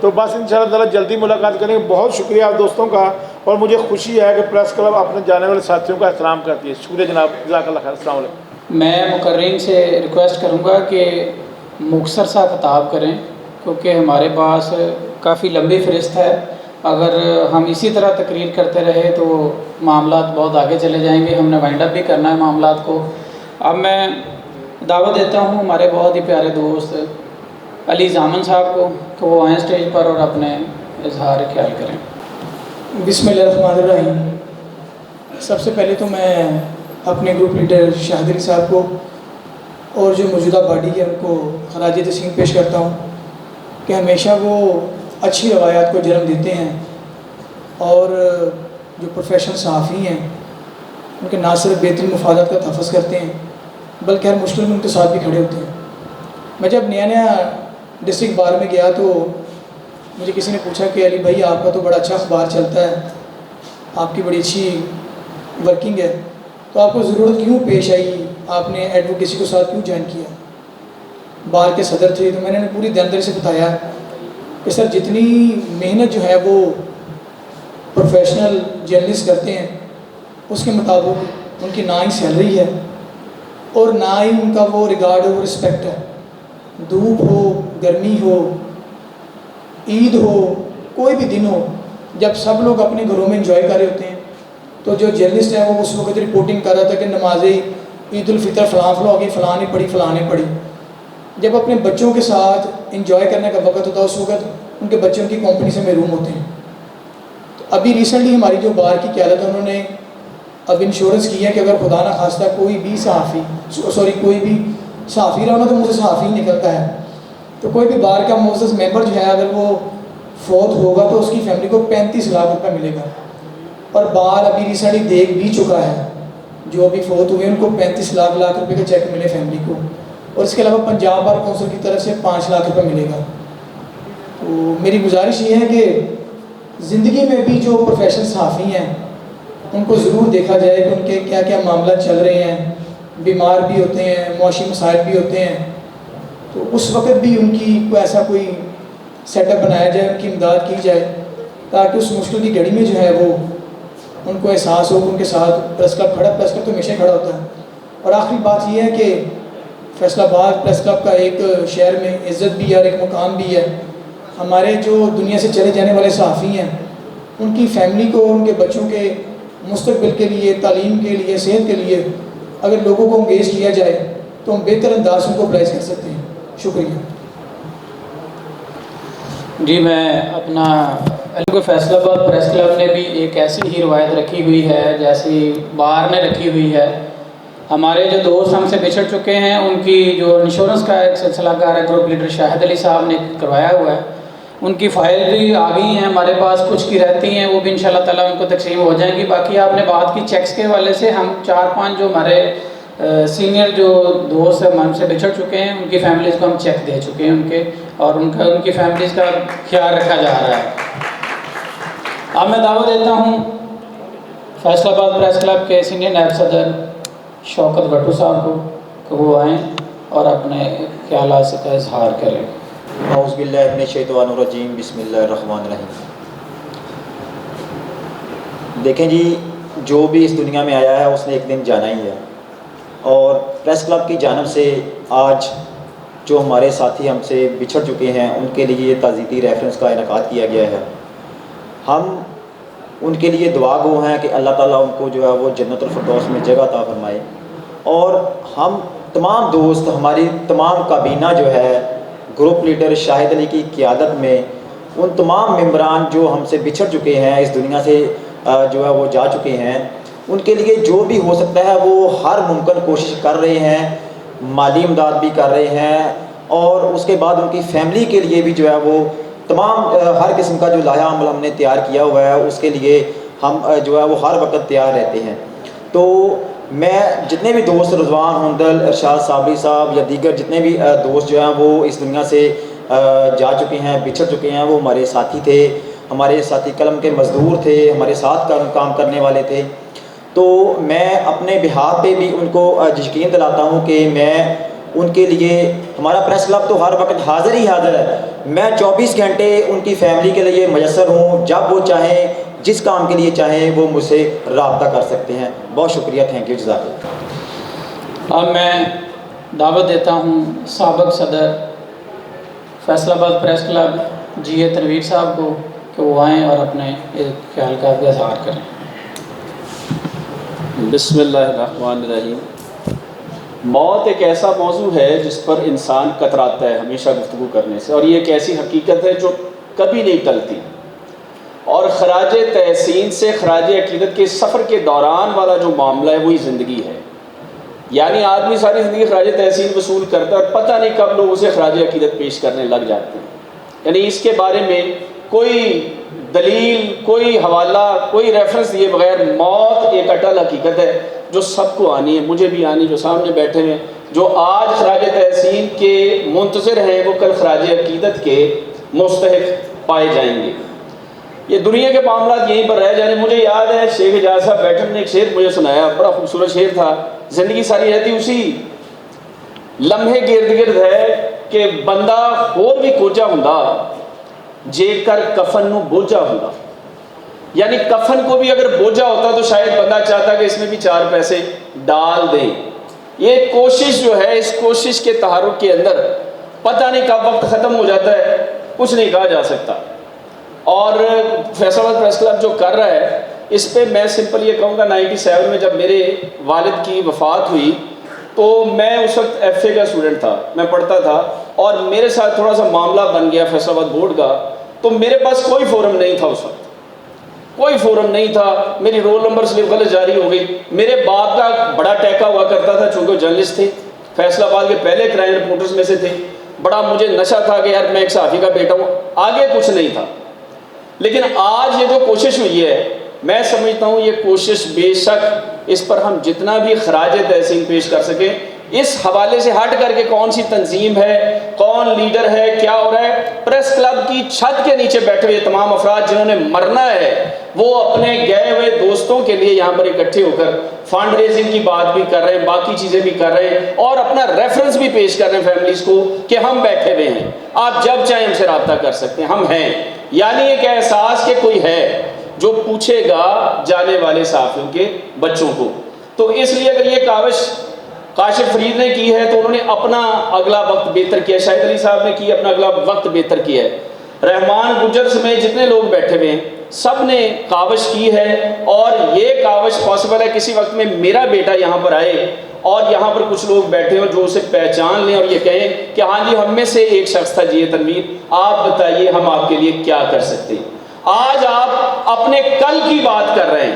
تو بس انشاءاللہ تعالیٰ جلدی ملاقات کریں گے۔ بہت شکریہ آپ دوستوں کا، اور مجھے خوشی ہے کہ پریس کلب اپنے جانے والے ساتھیوں کا احترام کرتی ہے۔ شکریہ جناب، جزاک اللہ خیر، السلام علیکم۔ میں مقررین سے ریکویسٹ کروں گا کہ مختصر سا خطاب کریں، کیونکہ ہمارے پاس کافی لمبی فہرست ہے، اگر ہم اسی طرح تقریر کرتے رہے تو معاملات بہت آگے چلے جائیں گے، ہم نے وائنڈ اپ بھی کرنا ہے معاملات کو۔ اب میں دعوت دیتا ہوں ہمارے بہت ہی پیارے دوست علی زامن صاحب کو کہ وہ آئیں اسٹیج پر اور اپنے اظہار خیال کریں۔ بسم اللہ الرحمن الرحیم۔ سب سے پہلے تو میں اپنے گروپ لیڈر شاہد علی صاحب کو اور جو موجودہ باڈی ہے ان کو خراج تحسین پیش کرتا ہوں کہ ہمیشہ وہ اچھی روایات کو جنم دیتے ہیں، اور جو پروفیشنل صحافی ہیں ان کے نہ صرف بہترین مفادات کا تحفظ کرتے ہیں بلکہ ہر مشکل میں ان کے ساتھ بھی کھڑے ہوتے ہیں۔ میں جب نیا ڈسٹرکٹ بار میں گیا تو مجھے کسی نے پوچھا کہ علی بھائی آپ کا تو بڑا اچھا اخبار چلتا ہے، آپ کی بڑی اچھی ورکنگ ہے، تو آپ کو ضرورت کیوں پیش آئی، آپ نے ایڈوکیسی کو ساتھ کیوں جوائن کیا؟ بار کے صدر تھے، تو میں نے پوری دھیانداری سے بتایا کہ سر جتنی محنت جو ہے وہ پروفیشنل جرنلسٹ کرتے ہیں اس کے مطابق ان کی نہ ہی سیلری ہے اور نہ ہی ان کا وہ ریگارڈ اور رسپیکٹ ہے۔ دھوپ ہو، گرمی ہو، عید ہو، کوئی بھی دن ہو، جب سب لوگ اپنے گھروں میں انجوائے کر رہے ہوتے ہیں تو جو جرنلسٹ ہیں وہ اس وقت رپورٹنگ کر رہا تھا کہ نماز عید الفطر فلاں ہو گئی، فلاں نے پڑھی۔ جب اپنے بچوں کے ساتھ انجوائے کرنے کا وقت ہوتا ہے اس وقت ان کے بچے ان کی کمپنی سے محروم ہوتے ہیں. تو ابھی ریسنٹلی ہماری جو بار کی قیادت ہے انہوں نے اب انشورنس کی ہے کہ اگر خدا نہ خواستہ کوئی بھی صحافی رہا تو مجھے صحافی نکلتا ہے، تو کوئی بھی بار کا معزز ممبر جو ہے اگر وہ فوت ہوگا تو اس کی فیملی کو 35 لاکھ روپے ملے گا. اور بار ابھی ریسنٹلی دیکھ بھی چکا ہے، جو ابھی فوت ہوئے ان کو 35 لاکھ روپے کا چیک ملے فیملی کو. اور اس کے علاوہ پنجاب بار کونسل کی طرف سے 5 لاکھ روپے ملے گا. تو میری گزارش یہ ہے کہ زندگی میں بھی جو پروفیشنل صحافی ہیں ان کو ضرور دیکھا جائے کہ ان کے کیا کیا معاملات چل رہے ہیں، بیمار بھی ہوتے ہیں، معاشی مسائل بھی ہوتے ہیں، تو اس وقت بھی ان کی کوئی سیٹ اپ بنایا جائے، ان کی امداد کی جائے تاکہ اس مشکل کی گھڑی میں جو ہے وہ ان کو احساس ہو کہ ان کے ساتھ پریس کلب تو ہمیشہ کھڑا ہوتا ہے. اور آخری بات یہ ہے کہ فیصل آباد پریس کلب کا ایک شہر میں عزت بھی ہے اور ایک مقام بھی ہے. ہمارے جو دنیا سے چلے جانے والے صحافی ہیں ان کی فیملی کو، ان کے بچوں کے مستقبل کے لیے، تعلیم کے لیے، صحت کے لیے اگر لوگوں کو انگیج کیا جائے تو ہم بہتر انداز ان کو پرائز کر سکتے ہیں. شکریہ. جی میں اپنا فیصل آباد پریس کلب نے بھی ایک ایسی ہی روایت رکھی ہوئی ہے جیسی بار نے رکھی ہوئی ہے. ہمارے جو دوست ہم سے بچھڑ چکے ہیں ان کی جو انشورنس کا ایک سلسلہ کار ہے گروپ لیڈر شاہد علی صاحب نے کروایا ہوا ہے، ان کی فائل بھی آ گئی ہیں ہمارے پاس، کچھ کی رہتی ہیں، وہ بھی انشاءاللہ تعالیٰ ان کو تقسیم ہو جائیں گی. باقی آپ نے بات کی چیکس کے حوالے سے، ہم 4-5 جو ہمارے سینئر جو دوست ہیں ہم سے بچھڑ چکے ہیں ان کی فیملیز کو ہم چیک دے چکے ہیں ان کے، اور ان کی فیملیز کا خیال رکھا جا رہا ہے. اب میں دعوت دیتا ہوں فیصل آباد پریس کلب کے سینئر نائب صدر شوکت بھٹو صاحب کو کہ وہ آئیں اور اپنے خیالات کا اظہار کریں. اعوذ باللہ من الشیطان الرجیم، بسم اللہ الرحمن الرحیم. دیکھیں جی، جو بھی اس دنیا میں آیا ہے اس نے ایک دن جانا ہی ہے، اور پریس کلب کی جانب سے آج جو ہمارے ساتھی ہم سے بچھڑ چکے ہیں ان کے لیے تعزیتی ریفرنس کا انعقاد کیا گیا ہے. ہم ان کے لیے دعا گو ہیں کہ اللہ تعالیٰ ان کو جو ہے وہ جنت الفردوس میں جگہ عطا فرمائے. اور ہم تمام دوست، ہماری تمام کابینہ جو ہے گروپ لیڈر شاہد علی کی قیادت میں، ان تمام ممبران جو ہم سے بچھڑ چکے ہیں، اس دنیا سے جو ہے وہ جا چکے ہیں، ان کے لیے جو بھی ہو سکتا ہے وہ ہر ممکن کوشش کر رہے ہیں، مالی امداد بھی کر رہے ہیں، اور اس کے بعد ان کی فیملی کے لیے بھی جو ہے وہ تمام ہر قسم کا جو لائحہ عمل ہم نے تیار کیا ہوا ہے اس کے لیے ہم جو ہے وہ ہر وقت تیار رہتے ہیں. تو میں جتنے بھی دوست، رضوان ہندل، ارشاد صابری صاحب یا دیگر جتنے بھی دوست جو ہیں وہ اس دنیا سے جا چکے ہیں، بچھڑ چکے ہیں، وہ ہمارے ساتھی تھے، ہمارے ساتھی قلم کے مزدور تھے، ہمارے ساتھ کام کرنے والے تھے. تو میں اپنے بہاف پہ بھی ان کو یقین دلاتا ہوں کہ میں ان کے لیے، ہمارا پریس کلب تو ہر وقت حاضر ہی حاضر ہے، میں 24 گھنٹے ان کی فیملی کے لیے میسر ہوں. جب وہ چاہیں، جس کام کے لیے چاہیں، وہ مجھ سے رابطہ کر سکتے ہیں. بہت شکریہ، تھینک یو، جزاک اللہ. اب میں دعوت دیتا ہوں سابق صدر فیصل آباد پریس کلب جی اے تنویر صاحب کو کہ وہ آئیں اور اپنے خیال کا اظہار کریں. بسم اللہ الرحمن الرحیم. موت ایک ایسا موضوع ہے جس پر انسان کتراتا ہے ہمیشہ گفتگو کرنے سے، اور یہ ایک ایسی حقیقت ہے جو کبھی نہیں ٹلتی. اور خراج تحسین سے خراج عقیدت کے سفر کے دوران والا جو معاملہ ہے وہی زندگی ہے. یعنی آدمی ساری زندگی خراج تحسین وصول کرتا ہے اور پتہ نہیں کب لوگ اسے خراج عقیدت پیش کرنے لگ جاتے ہیں. یعنی اس کے بارے میں کوئی دلیل، کوئی حوالہ، کوئی ریفرنس دیے بغیر موت ایک اٹل حقیقت ہے جو سب کو آنی ہے، مجھے بھی آنی، جو سامنے بیٹھے ہیں، جو آج خراج تحسین کے منتظر ہیں وہ کل خراج عقیدت کے مستحق پائے جائیں گے. یہ دنیا کے معاملات یہیں پر رہ جانے. مجھے یاد ہے شیخ اجاز صاحب بیٹھن نے ایک شعر مجھے سنایا، بڑا خوبصورت شعر تھا. زندگی ساری رہتی اسی لمحے گرد گرد ہے کہ بندہ اور بھی کوجا ہوندا جے کر کفن نو بوجھا ہوندا. یعنی کفن کو بھی اگر بوجھا ہوتا تو شاید بندہ چاہتا کہ اس میں بھی 4 پیسے ڈال دیں. یہ کوشش جو ہے، اس کوشش کے تحرک کے اندر پتہ نہیں کب وقت ختم ہو جاتا ہے، کچھ نہیں کہا جا سکتا. اور فیصل آباد پریس کلب جو کر رہا ہے اس پہ میں سمپل یہ کہوں گا، 97 میں جب میرے والد کی وفات ہوئی تو میں اس وقت FA کا اسٹوڈنٹ تھا، میں پڑھتا تھا، اور میرے ساتھ تھوڑا سا معاملہ بن گیا فیصل آباد بورڈ کا تو میرے پاس کوئی فورم نہیں تھا اس وقت، کوئی فورم نہیں تھا، میری رول نمبر سلپ غلط جاری ہو گئی. میرے باپ کا بڑا ٹیکا ہوا کرتا تھا چونکہ وہ جرنلسٹ تھے، فیصل آباد کے پہلے کرائم رپورٹرز میں سے تھے. بڑا مجھے نشہ تھا کہ یار میں ایک صحافی کا بیٹا ہوں، آگے کچھ نہیں تھا. لیکن آج یہ جو کوشش ہوئی ہے، میں سمجھتا ہوں یہ کوشش بے شک اس پر ہم جتنا بھی خراج تحسین پیش کر سکیں، اس حوالے سے ہٹ کر کے کون سی تنظیم ہے، کون لیڈر ہے، کیا ہو رہا ہے، پریس کلب کی چھت کے نیچے بیٹھے ہوئے تمام افراد جنہوں نے مرنا ہے وہ اپنے گئے ہوئے دوستوں کے لیے یہاں پر اکٹھے ہو کر فنڈ ریزنگ کی بات بھی کر رہے ہیں، باقی چیزیں بھی کر رہے ہیں اور اپنا ریفرنس بھی پیش کر رہے ہیں فیملیز کو کہ ہم بیٹھے ہوئے ہیں، آپ جب چاہیں ہم سے رابطہ کر سکتے ہیں، ہم ہیں. یعنی ایک احساس کہ کوئی ہے جو پوچھے گا جانے والے صحافیوں کے بچوں کو. تو اس لیے اگر یہ کاوش کاشف فرید نے کی ہے تو انہوں نے اپنا اگلا وقت بہتر کیا، شاہد علی صاحب نے کی اپنا اگلا وقت بہتر کیا ہے، رحمان گجر سمیت جتنے لوگ بیٹھے ہوئے ہیں سب نے کاوش کی ہے. اور یہ کاوش پاسبل ہے کسی وقت میں میرا بیٹا یہاں پر آئے اور یہاں پر کچھ لوگ بیٹھے ہوں جو اسے پہچان لیں اور یہ کہیں کہ ہاں جی ہم میں سے ایک شخص تھا جی تنویر، آپ بتائیے ہم آپ کے لیے کیا کر سکتے ہیں. آج آپ اپنے کل کی بات کر رہے ہیں،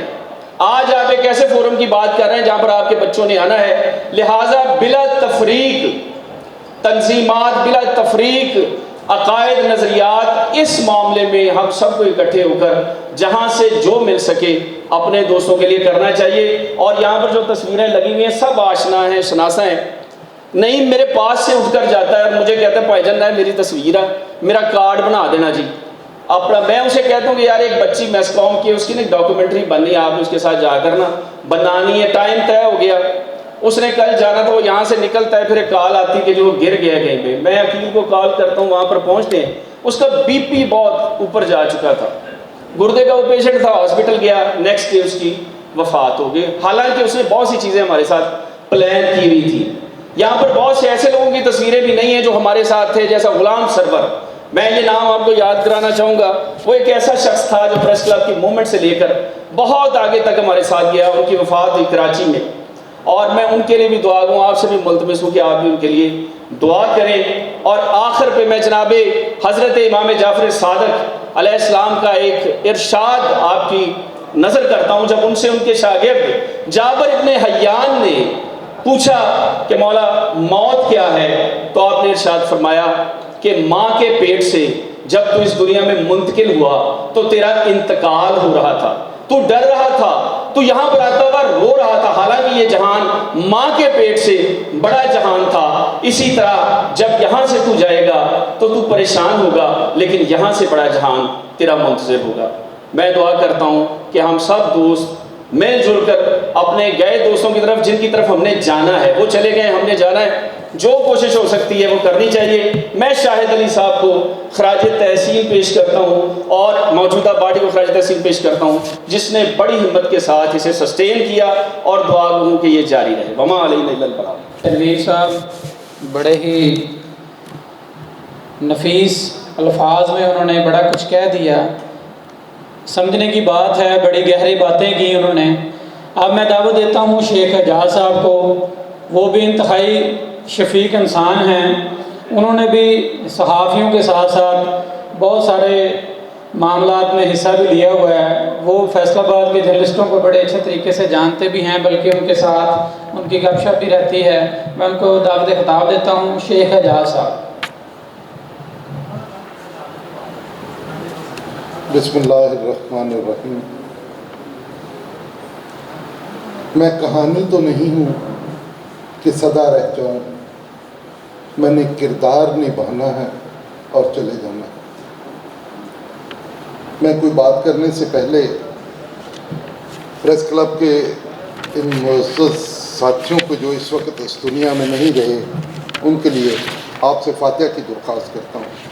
آج آپ ایک ایسے فورم کی بات کر رہے ہیں جہاں پر آپ کے بچوں نے آنا ہے. لہٰذا بلا تفریق تنظیمات، بلا تفریق عقائد، نظریات، اس معاملے میں ہم سب کو اکٹھے ہو کر جہاں سے جو مل سکے اپنے دوستوں کے لیے کرنا چاہیے. اور یہاں پر جو تصویریں لگی ہوئی ہیں سب آشنا ہیں، شناسا ہیں. نہیں میرے پاس سے اٹھ کر جاتا ہے اور مجھے کہتا ہے بھائی جان میری تصویر ہے، میرا کارڈ بنا دینا جی اپنا. میں اسے کہتا ہوں کہ یار ایک بچی میس کام کی اس کی نا ڈاکومنٹری بننی ہے، آپ نے اس کے ساتھ جا کر نا بنانی ہے، ٹائم طے ہو گیا، اس نے کل جانا تھا. وہ یہاں سے نکلتا ہے پھر ایک کال آتی کہ جو وہ گر گیا کہیں پہ. میں وکیل کو کال کرتا ہوں، وہاں پر پہنچتے ہیں، اس کا بی پی بہت اوپر جا چکا تھا، گردے کا وہ پیشنٹ تھا، ہاسپٹل گیا، نیکسٹ ڈے اس کی وفات ہو گئی. حالانکہ اس نے بہت سی چیزیں ہمارے ساتھ پلان کی ہوئی تھی. یہاں پر بہت سے ایسے لوگوں کی تصویریں بھی نہیں ہیں جو ہمارے ساتھ تھے، جیسا غلام سرور. میں یہ نام آپ کو یاد کرانا چاہوں گا. وہ ایک ایسا شخص تھا جو پریس کلب کی موومنٹ سے لے کر بہت آگے تک ہمارے ساتھ گیا. ان کی وفات ہوئی کراچی میں اور میں ان کے لیے بھی دعا گوں، آپ سے بھی ملتمس ہوں کہ آپ بھی ان کے لیے دعا کریں. اور آخر پہ میں جناب حضرت امام جعفر صادق علیہ السلام کا ایک ارشاد آپ کی نظر کرتا ہوں. جب ان سے ان کے شاگرد جابر ابن حیان نے پوچھا کہ مولا موت کیا ہے تو آپ نے ارشاد فرمایا کہ ماں کے پیٹ سے جب تو اس دنیا میں منتقل ہوا تو تیرا انتقال ہو رہا تھا، تو ڈر رہا تھا، تو یہاں پر آتا ہوا رو رہا تھا، حالانکہ یہ جہان ماں کے پیٹ سے بڑا جہان تھا. اسی طرح جب یہاں سے تو جائے گا تو پریشان ہوگا، لیکن یہاں سے بڑا جہان تیرا منتظر ہوگا. میں دعا کرتا ہوں کہ ہم سب دوست مل جل کر اپنے گئے دوستوں کی طرف، جن کی طرف ہم نے جانا ہے وہ چلے گئے، ہم نے جانا ہے، جو کوشش ہو سکتی ہے وہ کرنی چاہیے. میں شاہد علی صاحب کو خراج تحسین پیش کرتا ہوں اور موجودہ باڈی کو خراج تحسین پیش کرتا ہوں جس نے بڑی ہمت کے ساتھ اسے سسٹین کیا، اور دعا گوں کہ یہ جاری رہے. وما علینا الا البلاغ. تنویر صاحب بڑے ہی نفیس الفاظ میں انہوں نے بڑا کچھ کہہ دیا، سمجھنے کی بات ہے، بڑی گہری باتیں کی انہوں نے. اب میں دعوت دیتا ہوں شیخ حجاز صاحب کو، وہ بھی انتہائی شفیق انسان ہیں، انہوں نے بھی صحافیوں کے ساتھ ساتھ بہت سارے معاملات میں حصہ بھی لیا ہوا ہے. وہ فیصل آباد کے جرنلسٹوں کو بڑے اچھے طریقے سے جانتے بھی ہیں، بلکہ ان کے ساتھ ان کی گپ شپ بھی رہتی ہے. میں ان کو دعوت خطاب دیتا ہوں شیخ حجاز صاحب. بسم اللہ الرحمن الرحیم. میں کہانی تو نہیں ہوں کہ سدا رہ جاؤں، میں نے کردار نبھانا ہے اور چلے جانا ہے. میں کوئی بات کرنے سے پہلے پریس کلب کے ان معزز ساتھیوں کو جو اس وقت اس دنیا میں نہیں رہے، ان کے لیے آپ سے فاتحہ کی درخواست کرتا ہوں.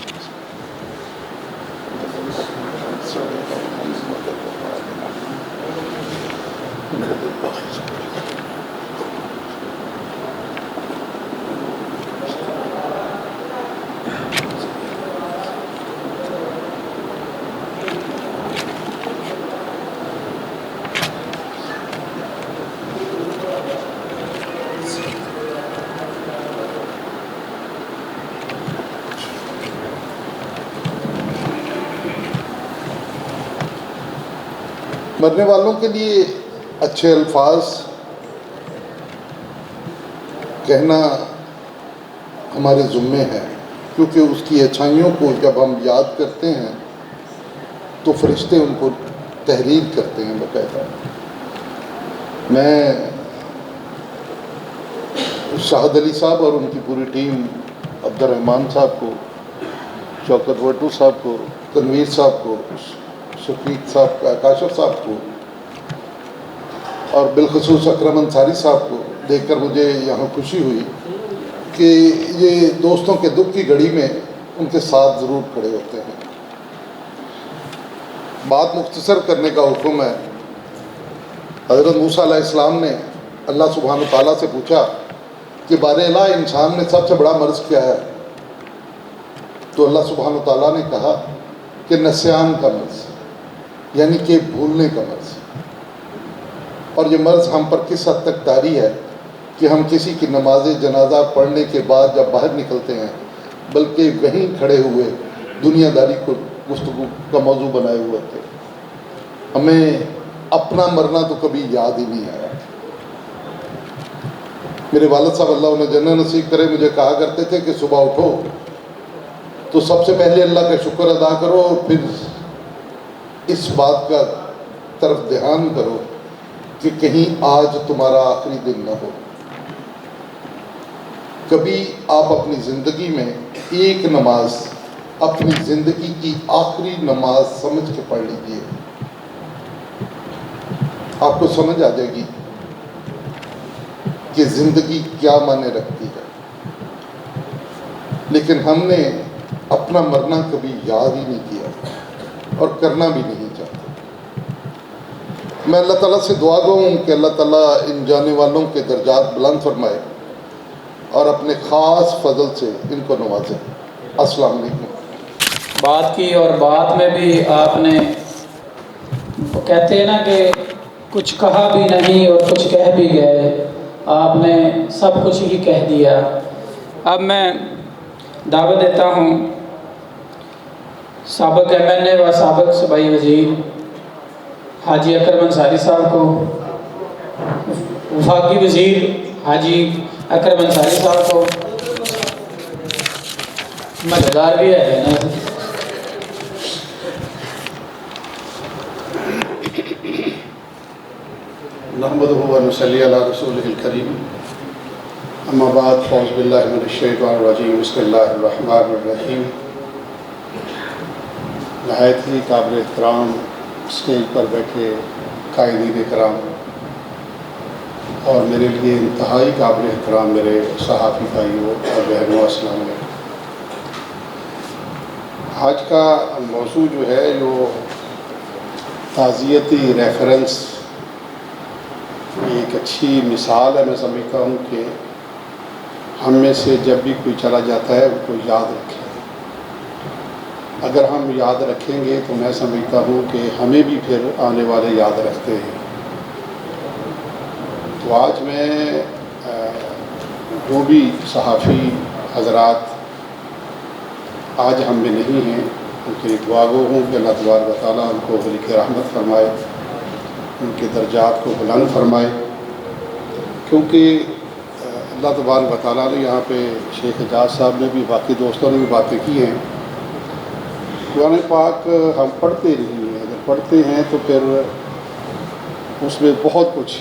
مرنے والوں کے لیے اچھے الفاظ کہنا ہمارے ذمے ہے، کیونکہ اس کی اچھائیوں کو جب ہم یاد کرتے ہیں تو فرشتے ان کو تحریر کرتے ہیں باقاعدہ۔ میں شاہد علی صاحب اور ان کی پوری ٹیم، عبد الرحمن صاحب کو، شوکت وٹو صاحب کو، تنویر صاحب کو، شفیق صاحب کا، کاشف صاحب کو، اور بالخصوص اکرم انصاری صاحب کو دیکھ کر مجھے یہاں خوشی ہوئی کہ یہ دوستوں کے دکھ کی گھڑی میں ان کے ساتھ ضرور کھڑے ہوتے ہیں۔ بات مختصر کرنے کا حکم ہے۔ حضرت موسیٰ علیہ السلام نے اللہ سبحانہ تعالیٰ سے پوچھا کہ بار الہ انسان میں سب سے بڑا مرض کیا ہے؟ تو اللہ سبحانہ تعالیٰ نے کہا کہ نسیان کا مرض، یعنی کہ بھولنے کا مرض۔ اور یہ مرض ہم پر کس حد تک طاری ہے کہ ہم کسی کی نماز جنازہ پڑھنے کے بعد جب باہر نکلتے ہیں بلکہ وہیں کھڑے ہوئے دنیا داری کو گفتگو کا موضوع بنائے ہوئے تھے۔ ہمیں اپنا مرنا تو کبھی یاد ہی نہیں آیا۔ میرے والد صاحب اللہ انہیں جنت نصیب کرے مجھے کہا کرتے تھے کہ صبح اٹھو تو سب سے پہلے اللہ کا شکر ادا کرو اور پھر اس بات کا طرف دھیان کرو کہ کہیں آج تمہارا آخری دن نہ ہو۔ کبھی آپ اپنی زندگی میں ایک نماز اپنی زندگی کی آخری نماز سمجھ کے پڑھ لیجیے، آپ کو سمجھ آ جائے گی کہ زندگی کیا معنی رکھتی ہے۔ لیکن ہم نے اپنا مرنا کبھی یاد ہی نہیں کیا اور کرنا بھی نہیں چاہتے۔ میں اللہ تعالیٰ سے دعا گو ہوں کہ اللہ تعالیٰ ان جانے والوں کے درجات بلند فرمائے اور اپنے خاص فضل سے ان کو نوازے۔ السلام علیکم۔ بات کی اور بات میں بھی آپ نے کہتے ہیں نا کہ کچھ کہا بھی نہیں اور کچھ کہہ بھی گئے، آپ نے سب کچھ ہی کہہ دیا۔ اب میں دعوت دیتا ہوں سابق MNA و سابق صوبائی وزیر حاجی اکرم انصاری صاحب کو، وفاقی وزیر حاجی اکرم انصاری صاحب کو، مزیدار بھی ہے نا۔ نحمدہ و نصلی علی رسولہ الکریم، اما بعد، فاعوذ باللہ من الشیطان الرجیم، بسم اللہ الرحمن الرحیم۔ نہایت ہی قابل احترام اسٹیج پر بیٹھے قائدین کرام اور میرے لیے انتہائی قابل احترام میرے صحافی بھائیوں اور بہنوں، السلام علیکم۔ آج کا موضوع جو ہے جو تعزیتی ریفرنس، ایک اچھی مثال ہے۔ میں سمجھتا ہوں کہ ہم میں سے جب بھی کوئی چلا جاتا ہے وہ کو یاد رکھیں۔ اگر ہم یاد رکھیں گے تو میں سمجھتا ہوں کہ ہمیں بھی پھر آنے والے یاد رکھتے ہیں۔ تو آج میں جو بھی صحافی حضرات آج ہم میں نہیں ہیں ان کے دعا گو ہوں کہ اللہ تبارک و تعالیٰ ان کو بلکہ رحمت فرمائے، ان کے درجات کو بلند فرمائے، کیونکہ اللہ تبارک و تعالیٰ نے یہاں پہ شیخ اعجاز صاحب نے بھی، باقی دوستوں نے بھی باتیں کی ہیں۔ قرآن پاک ہم پڑھتے نہیں ہیں، اگر پڑھتے ہیں تو پھر اس میں بہت کچھ،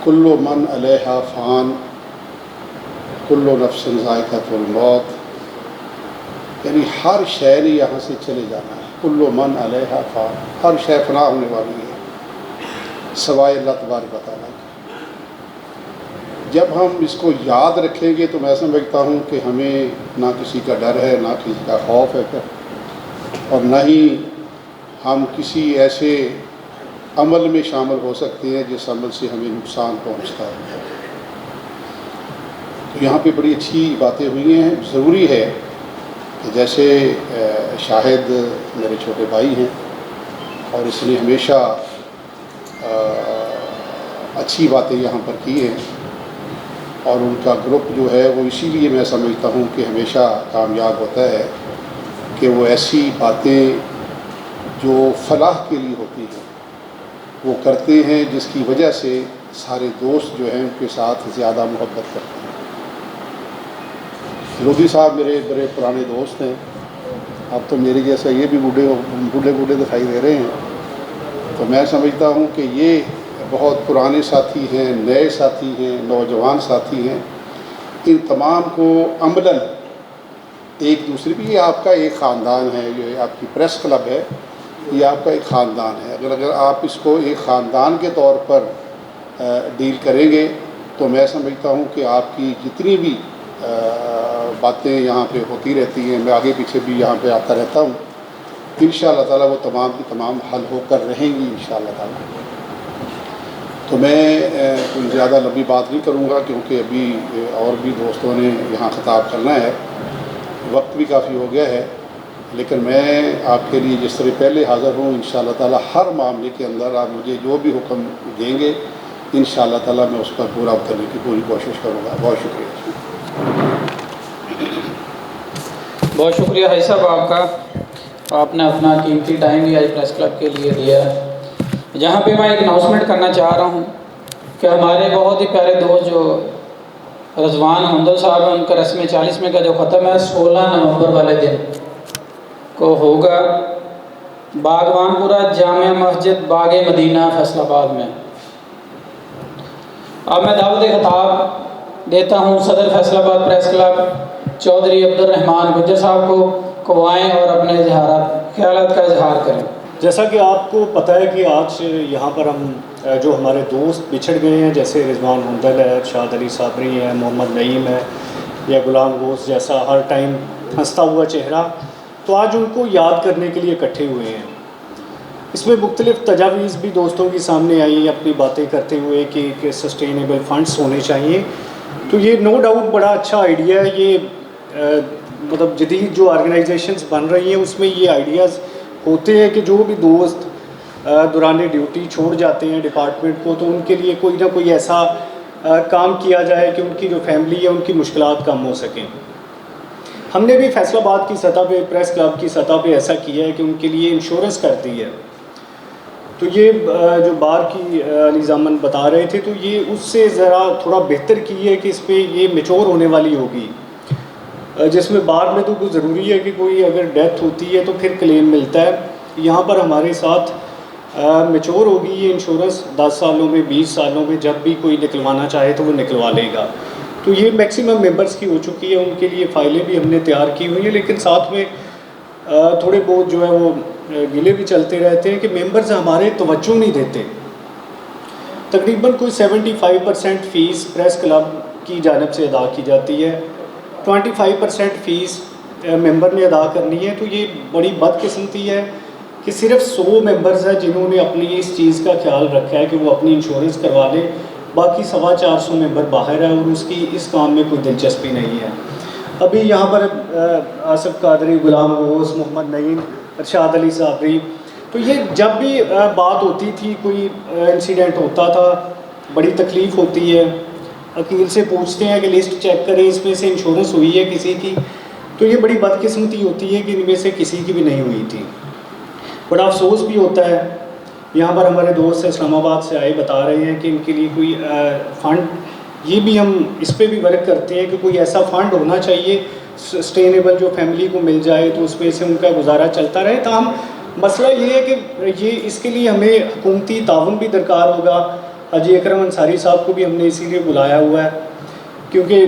کل من علیہا فان، کل نفس ذائقۃ الموت، یعنی ہر شے نے یہاں سے چلے جانا ہے۔ کل من علیہا فان، ہر شے فنا ہونے والی ہے سوائے اللہ تبارک و تعالیٰ کی۔ جب ہم اس کو یاد رکھیں گے تو میں سمجھتا ہوں کہ ہمیں نہ کسی کا ڈر ہے، نہ کسی کا خوف ہے، اور نہ ہی ہم کسی ایسے عمل میں شامل ہو سکتے ہیں جس عمل سے ہمیں نقصان پہنچتا ہے۔ تو یہاں پہ بڑی اچھی باتیں ہوئی ہیں۔ ضروری ہے کہ جیسے شاہد میرے چھوٹے بھائی ہیں اور اس نے ہمیشہ اچھی باتیں یہاں پر کی ہیں، اور ان کا گروپ جو ہے وہ اسی لیے میں سمجھتا ہوں کہ ہمیشہ کامیاب ہوتا ہے کہ وہ ایسی باتیں جو فلاح کے لیے ہوتی ہے وہ کرتے ہیں، جس کی وجہ سے سارے دوست جو ہیں ان کے ساتھ زیادہ محبت کرتے ہیں۔ لودھی صاحب میرے بڑے پرانے دوست ہیں، اب تو میرے جیسا یہ بھی بوڑھے دکھائی دے رہے ہیں، تو میں سمجھتا ہوں کہ یہ بہت پرانے ساتھی ہیں، نئے ساتھی ہیں، نوجوان ساتھی ہیں، ان تمام کو عملاً ایک دوسرے بھی، یہ آپ کا ایک خاندان ہے، یہ آپ کی پریس کلب ہے، یہ آپ کا ایک خاندان ہے۔ اگر آپ اس کو ایک خاندان کے طور پر ڈیل کریں گے تو میں سمجھتا ہوں کہ آپ کی جتنی بھی باتیں یہاں پہ ہوتی رہتی ہیں، میں آگے پیچھے بھی یہاں پہ آتا رہتا ہوں، انشاءاللہ تعالیٰ وہ تمام کی تمام حل ہو کر رہیں گی انشاءاللہ تعالیٰ۔ تو میں کوئی زیادہ لمبی بات نہیں کروں گا کیونکہ ابھی اور بھی دوستوں نے یہاں خطاب کرنا ہے، وقت بھی کافی ہو گیا ہے، لیکن میں آپ کے لیے جس طرح پہلے حاضر ہوں انشاءاللہ تعالیٰ ہر معاملے کے اندر آپ مجھے جو بھی حکم دیں گے انشاءاللہ تعالیٰ میں اس پر پورا اترنے کی پوری کوشش کروں گا۔ بہت شکریہ۔ بہت شکریہ حاجی صاحب آپ کا، آپ نے اپنا قیمتی ٹائم بھی آج پریس کلب کے لیے دیا ہے۔ جہاں پہ میں ایک اناؤنسمنٹ کرنا چاہ رہا ہوں کہ ہمارے بہت ہی پیارے دوست جو رضوان حمدل صاحب ہیں، ان کا رسم 40ویں کا جو ختم ہے 16 نومبر والے دن کو ہوگا باغوان پورہ جامع مسجد باغ مدینہ فیصل آباد میں۔ اب میں دعوت خطاب دیتا ہوں صدر فیصل آباد پریس کلب چودھری عبدالرحمان گجر صاحب کو آئیں اور اپنے خیالات کا اظہار کریں۔ جیسا کہ آپ کو پتہ ہے کہ آج یہاں پر ہم جو ہمارے دوست بچھڑ گئے ہیں، جیسے رضوان حمدل ہے، ارشاد علی صابری ہے، محمد نعیم ہے یا غلام غوث جیسا ہر ٹائم ہنستا ہوا چہرہ، تو آج ان کو یاد کرنے کے لیے اکٹھے ہوئے ہیں۔ اس میں مختلف تجاویز بھی دوستوں کے سامنے آئی اپنی باتیں کرتے ہوئے کہ سسٹینیبل فنڈز ہونے چاہیے، تو یہ نو ڈاؤٹ بڑا اچھا آئیڈیا ہے۔ یہ مطلب جدید جو آرگنائزیشنز بن رہی ہیں اس میں یہ آئیڈیاز ہوتے ہیں کہ جو بھی دوست دوران ڈیوٹی چھوڑ جاتے ہیں ڈپارٹمنٹ کو، تو ان کے لیے کوئی نہ کوئی ایسا کام کیا جائے کہ ان کی جو فیملی ہے ان کی مشکلات کم ہو سکیں۔ ہم نے بھی فیصل آباد کی سطح پہ، پریس کلب کی سطح پہ ایسا کیا ہے کہ ان کے لیے انشورنس کر دی ہے۔ تو یہ جو بار کی علی زامن بتا رہے تھے، تو یہ اس سے ذرا تھوڑا بہتر کی ہے کہ اس پہ یہ میچور ہونے والی ہوگی، جس میں بار میں تو کچھ ضروری ہے کہ کوئی اگر ڈیتھ ہوتی ہے تو پھر کلیم ملتا ہے، یہاں پر ہمارے ساتھ میچور ہوگی یہ انشورنس 10 سالوں میں 20 سالوں میں، جب بھی کوئی نکلوانا چاہے تو وہ نکلوا لے گا۔ تو یہ میکسیمم ممبرز کی ہو چکی ہے، ان کے لیے فائلیں بھی ہم نے تیار کی ہوئی ہیں، لیکن ساتھ میں تھوڑے بہت جو ہے وہ گلے بھی چلتے رہتے ہیں کہ ممبرز ہمارے توجہ نہیں دیتے۔ تقریباً کوئی 75% فیس پریس کلب کی جانب سے ادا کی جاتی ہے، 25% فیس ممبر نے ادا کرنی ہے۔ تو یہ بڑی بدقسمتی ہے کہ صرف 100 ممبرز ہیں جنہوں نے اپنی اس چیز کا خیال رکھا ہے کہ وہ اپنی انشورنس کروا لیں، باقی 450 ممبر باہر ہے اور اس کی اس کام میں کوئی دلچسپی نہیں ہے۔ ابھی یہاں پر آصف قادری، غلام غوث، محمد نعیم، ارشاد علی صابری، تو یہ جب بھی بات ہوتی تھی، کوئی انسیڈنٹ ہوتا تھا، بڑی تکلیف ہوتی ہے، وکیل سے پوچھتے ہیں کہ لسٹ چیک کریں اس میں سے انشورنس ہوئی ہے کسی کی، تو یہ بڑی بدقسمتی ہوتی ہے کہ ان میں سے کسی کی بھی نہیں ہوئی تھی۔ بڑا افسوس بھی ہوتا ہے۔ یہاں پر ہمارے دوست اسلام آباد سے آئے بتا رہے ہیں کہ ان کے لیے کوئی فنڈ، یہ بھی ہم اس پہ بھی ورک کرتے ہیں کہ کوئی ایسا فنڈ ہونا چاہیے سسٹینیبل جو فیملی کو مل جائے تو اس میں سے ان کا گزارا چلتا رہے۔ تاہم مسئلہ یہ ہے کہ یہ اس کے لیے ہمیں حکومتی تعاون بھی درکار ہوگا۔ حاجی اکرم انصاری صاحب کو بھی ہم نے اسی لیے بلایا ہوا ہے کیونکہ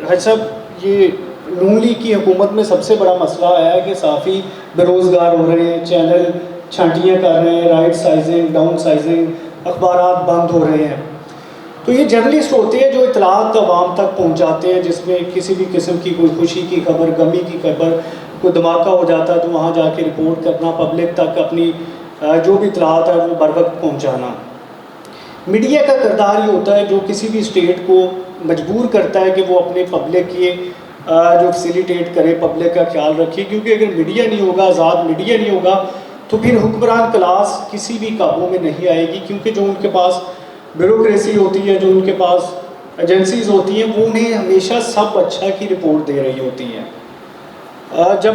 حاجی صاحب یہ نون لیگ کی حکومت میں سب سے بڑا مسئلہ آیا ہے کہ صحافی بے روزگار ہو رہے ہیں، چینل چھانٹیاں کر رہے ہیں، رائٹ سائزنگ، ڈاؤن سائزنگ، اخبارات بند ہو رہے ہیں۔ تو یہ جرنلسٹ ہوتے ہیں جو اطلاعات عوام تک پہنچاتے ہیں، جس میں کسی بھی قسم کی کوئی خوشی کی خبر، غمی کی خبر، کوئی دھماکہ ہو جاتا ہے تو وہاں جا کے رپورٹ کرنا، پبلک تک اپنی جو بھی اطلاعات ہے وہ بر وقت پہنچانا۔ میڈیا کا کردار یہ ہوتا ہے جو کسی بھی اسٹیٹ کو مجبور کرتا ہے کہ وہ اپنے پبلک کی جو فیسیلیٹیٹ کرے، پبلک کا خیال رکھے، کیونکہ اگر میڈیا نہیں ہوگا، آزاد میڈیا نہیں ہوگا تو پھر حکمران کلاس کسی بھی قابو میں نہیں آئے گی، کیونکہ جو ان کے پاس بیوروکریسی ہوتی ہے، جو ان کے پاس ایجنسیز ہوتی ہیں، وہ انہیں ہمیشہ سب اچھا کی رپورٹ دے رہی ہوتی ہیں۔ جب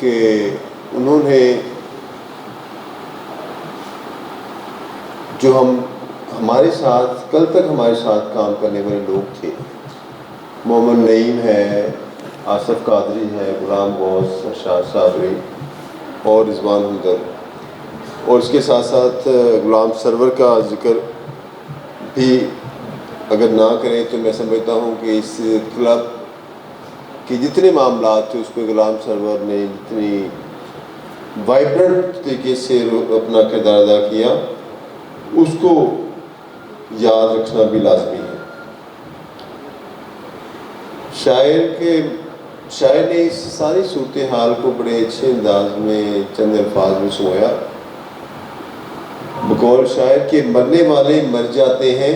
کہ انہوں نے جو ہمارے ساتھ کل تک ہمارے ساتھ کام کرنے والے لوگ تھے، محمد نعیم ہے، آصف قادری ہے، غلام غوث، ارشاد صابری اور رضوان ہمدرد، اور اس کے ساتھ ساتھ غلام سرور کا ذکر بھی اگر نہ کریں تو میں سمجھتا ہوں کہ اس کلب کے جتنے معاملات تھے اس پہ غلام سرور نے جتنی وائبرنٹ طریقے سے اپنا کردار ادا کیا اس کو یاد رکھنا بھی لازمی ہے۔ شاعر نے اس ساری صورتحال کو بڑے اچھے انداز میں چند الفاظ میں سمایا۔ بقول شاعر کہ مرنے والے مر جاتے ہیں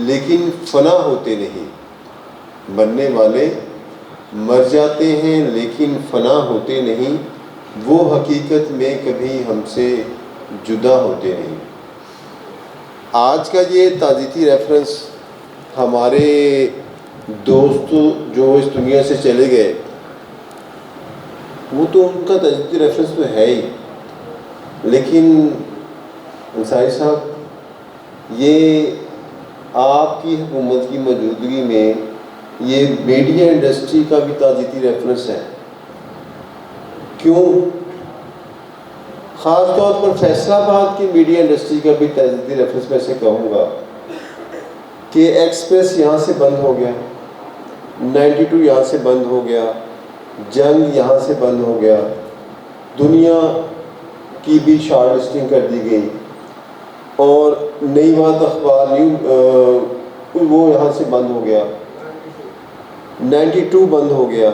لیکن فنا ہوتے نہیں، مرنے والے مر جاتے ہیں لیکن فنا ہوتے نہیں، وہ حقیقت میں کبھی ہم سے جدا ہوتے نہیں۔ آج کا یہ تعزیتی ریفرنس ہمارے دوست جو اس دنیا سے چلے گئے وہ تو ان کا تعزیتی ریفرنس تو ہے ہی، لیکن انصاری صاحب یہ آپ کی حکومت کی موجودگی میں یہ میڈیا انڈسٹری کا بھی تعزیتی ریفرنس ہے۔ کیوں؟ خاص طور پر فیصل آباد کی میڈیا انڈسٹری کا بھی تعزیتی ریفرنس میں سے کہوں گا کہ ایکسپریس یہاں سے بند ہو گیا، 92 یہاں سے بند ہو گیا، جنگ یہاں سے بند ہو گیا، دنیا کی بھی شارٹ لسٹنگ کر دی گئی، اور نئی بات اخبار وہ یہاں سے بند ہو گیا، 92 بند ہو گیا،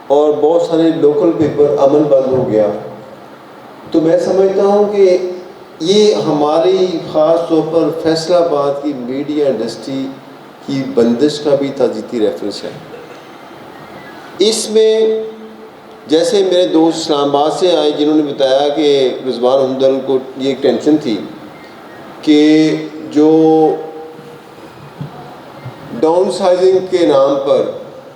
اور بہت سارے لوکل پیپر امن بند ہو گیا۔ تو میں سمجھتا ہوں کہ یہ ہماری خاص طور پر فیصل آباد کی میڈیا انڈسٹری کی بندش کا بھی تعزیتی ریفرنس ہے۔ اس میں جیسے میرے دوست اسلام آباد سے آئے جنہوں نے بتایا کہ رضوان ہمدرد کو یہ ایک ٹینشن تھی کہ جو ڈاؤن سائزنگ کے نام پر،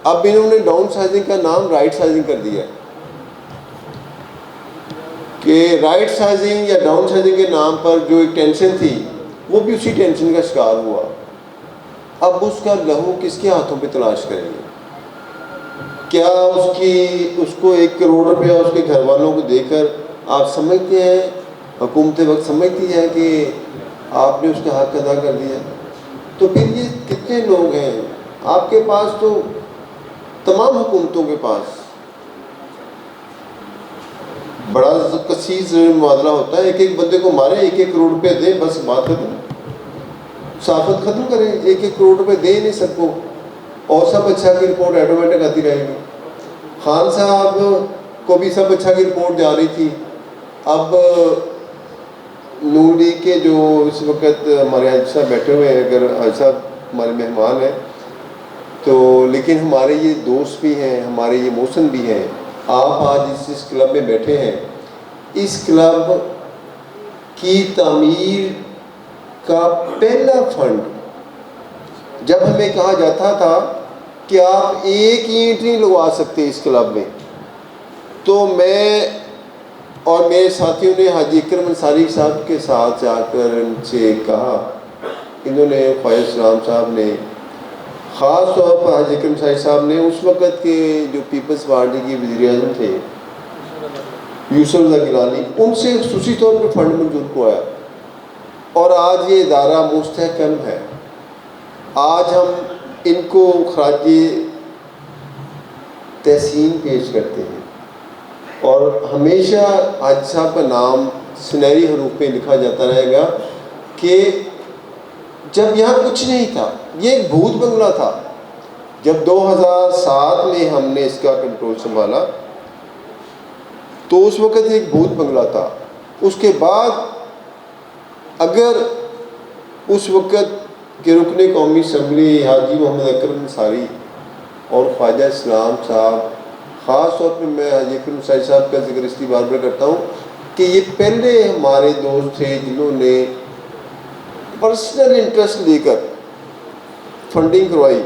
اب انہوں نے ڈاؤن سائزنگ کا نام رائٹ سائزنگ کر دیا ہے، کہ رائٹ سائزنگ یا ڈاؤن سائزنگ کے نام پر جو ایک ٹینشن تھی وہ بھی اسی ٹینشن کا شکار ہوا۔ اب اس کا لہو کس کے ہاتھوں پہ تلاش کریں گے؟ کیا اس کو 1 کروڑ روپیہ اس کے گھر والوں کو دے کر آپ سمجھتے ہیں، حکومت وقت سمجھتی ہے کہ آپ نے اس کا حق ادا کر دیا؟ تو پھر یہ کتنے لوگ ہیں آپ کے پاس؟ تو تمام حکومتوں کے پاس بڑا کثیر مبادلہ ہوتا ہے، ایک بندے کو مارے 1 کروڑ روپے دیں، بس بات ختم، صافت ختم کریں، 1 کروڑ روپے دیں نہیں سب کو، اور سب اچھا کی رپورٹ آٹومیٹک آتی رہے گی۔ خان صاحب کو بھی سب اچھا کی رپورٹ جا رہی تھی۔ اب نون لیگ کے جو اس وقت ہمارے حاجی صاحب بیٹھے ہوئے ہیں، اگر حاجی صاحب ہمارے مہمان ہیں تو، لیکن ہمارے یہ دوست بھی ہیں، ہمارے یہ محسن بھی ہیں۔ آپ آج اس کلب میں بیٹھے ہیں، اس کلب کی تعمیر کا پہلا فنڈ جب ہمیں کہا جاتا تھا کہ آپ 1 اینٹ نہیں لگوا سکتے اس کلب میں، تو میں اور میرے ساتھیوں نے حاجی اکرم انصاری صاحب کے ساتھ جا کر ان سے کہا، انہوں نے خواجہ اسلام صاحب نے، خاص طور پر حاجی اکرم انصاری صاحب نے، اس وقت کے جو پیپلز پارٹی کے وزیر اعظم تھے یوسف رضا گیلانی، ان سے خصوصی طور پر فنڈ منظور کرایا، اور آج یہ ادارہ مستحکم ہے۔ آج ہم ان کو خراج تحسین پیش کرتے ہیں، اور ہمیشہ حاجی صاحب کا نام سنہری حروف میں لکھا جاتا رہے گا کہ جب یہاں کچھ نہیں تھا، یہ ایک بھوت بنگلہ تھا۔ جب 2007 میں ہم نے اس کا کنٹرول سنبھالا تو اس وقت ایک بھوت بنگلہ تھا۔ اس کے بعد اگر اس وقت کے رکن قومی اسمبلی حاجی محمد اکرم انصاری اور خواجہ اسلام صاحب، خاص طور پہ میں حاجی اکرم انصاری صاحب کا ذکر اس لیے بار بار کرتا ہوں کہ یہ پہلے ہمارے دوست تھے جنہوں نے پرسنل انٹرسٹ لے کر فنڈنگ کروائی۔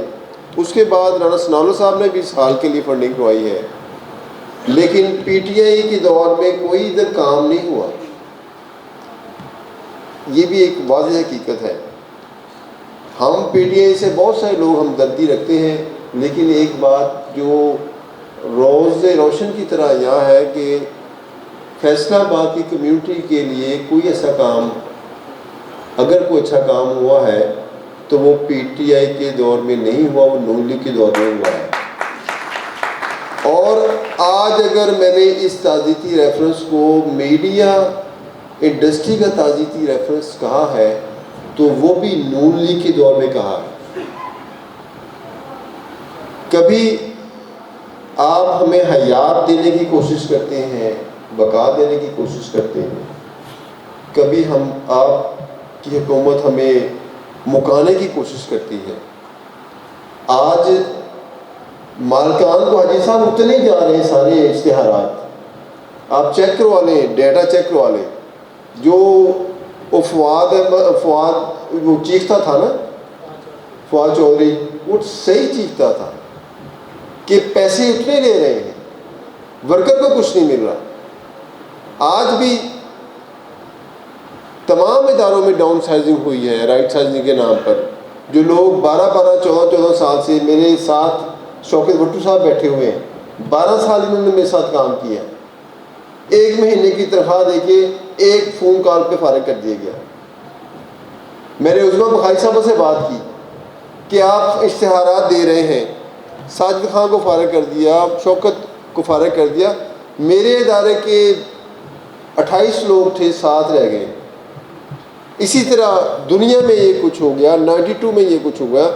اس کے بعد رانا ثناء اللہ صاحب نے بھی اس حال کے لیے فنڈنگ کروائی ہے، لیکن پی ٹی آئی کے دور میں کوئی ادھر کام نہیں ہوا. یہ بھی ایک واضح حقیقت ہے. ہم پی ٹی آئی سے بہت سارے لوگ ہمدردی رکھتے ہیں، لیکن ایک بات جو روز روشن کی طرح یہاں ہے کہ فیصلہ آباد کی کمیونٹی کے لیے کوئی ایسا کام، اگر کوئی اچھا کام ہوا ہے تو وہ پی ٹی آئی کے دور میں نہیں ہوا، وہ نون لیگ کے دور میں ہوا ہے. اور آج اگر میں نے اس تعزیتی ریفرنس کو میڈیا انڈسٹری کا تعزیتی ریفرنس کہا ہے تو وہ بھی نون لیگ کے دور میں کہا ہے. کبھی آپ ہمیں حیات دینے کی کوشش کرتے ہیں، بقا دینے کی کوشش کرتے ہیں، کبھی آپ کی حکومت ہمیں مکانے کی کوشش کرتی ہے. آج مالکان کو حاجی صاحب اتنے جا رہے ہیں سارے اشتہارات، آپ چیک کروا لیں، ڈیٹا چیک کروا لیں. جو وہ فواد وہ چیختا تھا نا، فواد چودھری، وہ صحیح چیختا تھا کہ پیسے اتنے لے رہے ہیں، ورکر کو کچھ نہیں مل رہا. آج بھی تمام اداروں میں ڈاؤن سائزنگ ہوئی ہے رائٹ سائزنگ کے نام پر. جو لوگ 12 سال سے میرے ساتھ شوکت بھٹو صاحب بیٹھے ہوئے ہیں، 12 سال انہوں نے میرے ساتھ کام کیا، 1 مہینے کی تنخواہ دے کے ایک فون کال پہ فارغ کر دیا گیا. میں نے عظمیٰ بخاری صاحب سے بات کی کہ آپ اشتہارات دے رہے ہیں، ساجد خان کو فارغ کر دیا، شوکت کو فارغ کر دیا، میرے ادارے کے 28 لوگ تھے، 7 رہ گئے. اسی طرح دنیا میں یہ کچھ ہو گیا، 92 میں یہ کچھ ہو گیا.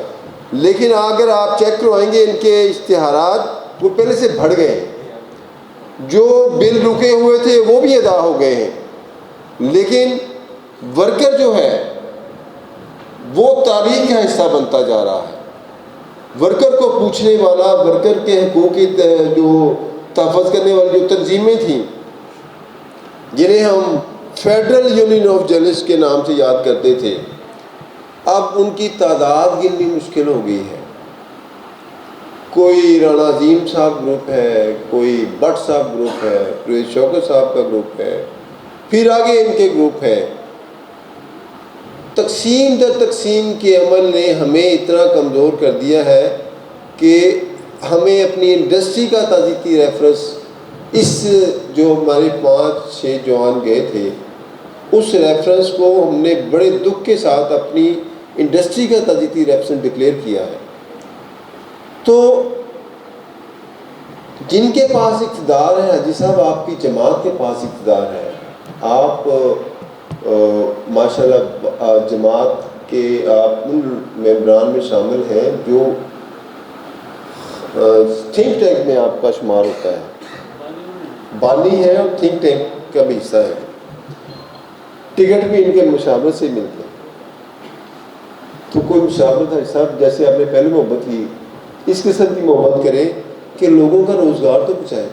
لیکن اگر آپ چیک کروائیں گے ان کے اشتہارات وہ پہلے سے بڑھ گئے ہیں. جو بل رکے ہوئے تھے وہ بھی ادا ہو گئے ہیں. لیکن ورکر جو ہے وہ تاریخ کا حصہ بنتا جا رہا ہے. ورکر کو پوچھنے والا، ورکر کے حقوق کی جو تحفظ کرنے والی جو تنظیمیں تھیں، جنہیں ہم فیڈرل یونین آف جرنلسٹ کے نام سے یاد کرتے تھے، اب ان کی تعداد گننی مشکل ہو گئی ہے. کوئی رانا عظیم صاحب گروپ ہے، کوئی بٹ صاحب گروپ ہے، کوئی شوکت صاحب کا گروپ ہے، پھر آگے ان کے گروپ ہے. تقسیم در تقسیم کے عمل نے ہمیں اتنا کمزور کر دیا ہے کہ ہمیں اپنی انڈسٹری کا تعزیتی ریفرنس، اس جو ہمارے 5-6 جوان گئے تھے، اس ریفرنس کو ہم نے بڑے دکھ کے ساتھ اپنی انڈسٹری کا تعزیتی ریفرنس ڈکلیئر کیا ہے. تو جن کے پاس اقتدار ہے، حاجی صاحب آپ کی جماعت کے پاس اقتدار ہے، آپ ماشاءاللہ جماعت کے آپ ان ممبران میں شامل ہیں جو تھنک ٹینک میں آپ کا شمار ہوتا ہے، بانی ہے اور تھنک ٹینک کا بھی حصہ ہے. ٹکٹ بھی ان کے مشاورت سے ملتے ہیں. تو کوئی مشاورت ہے صاحب، جیسے آپ نے پہلے محبت کی، اس قسم کی محبت کریں کہ لوگوں کا روزگار تو بچائے.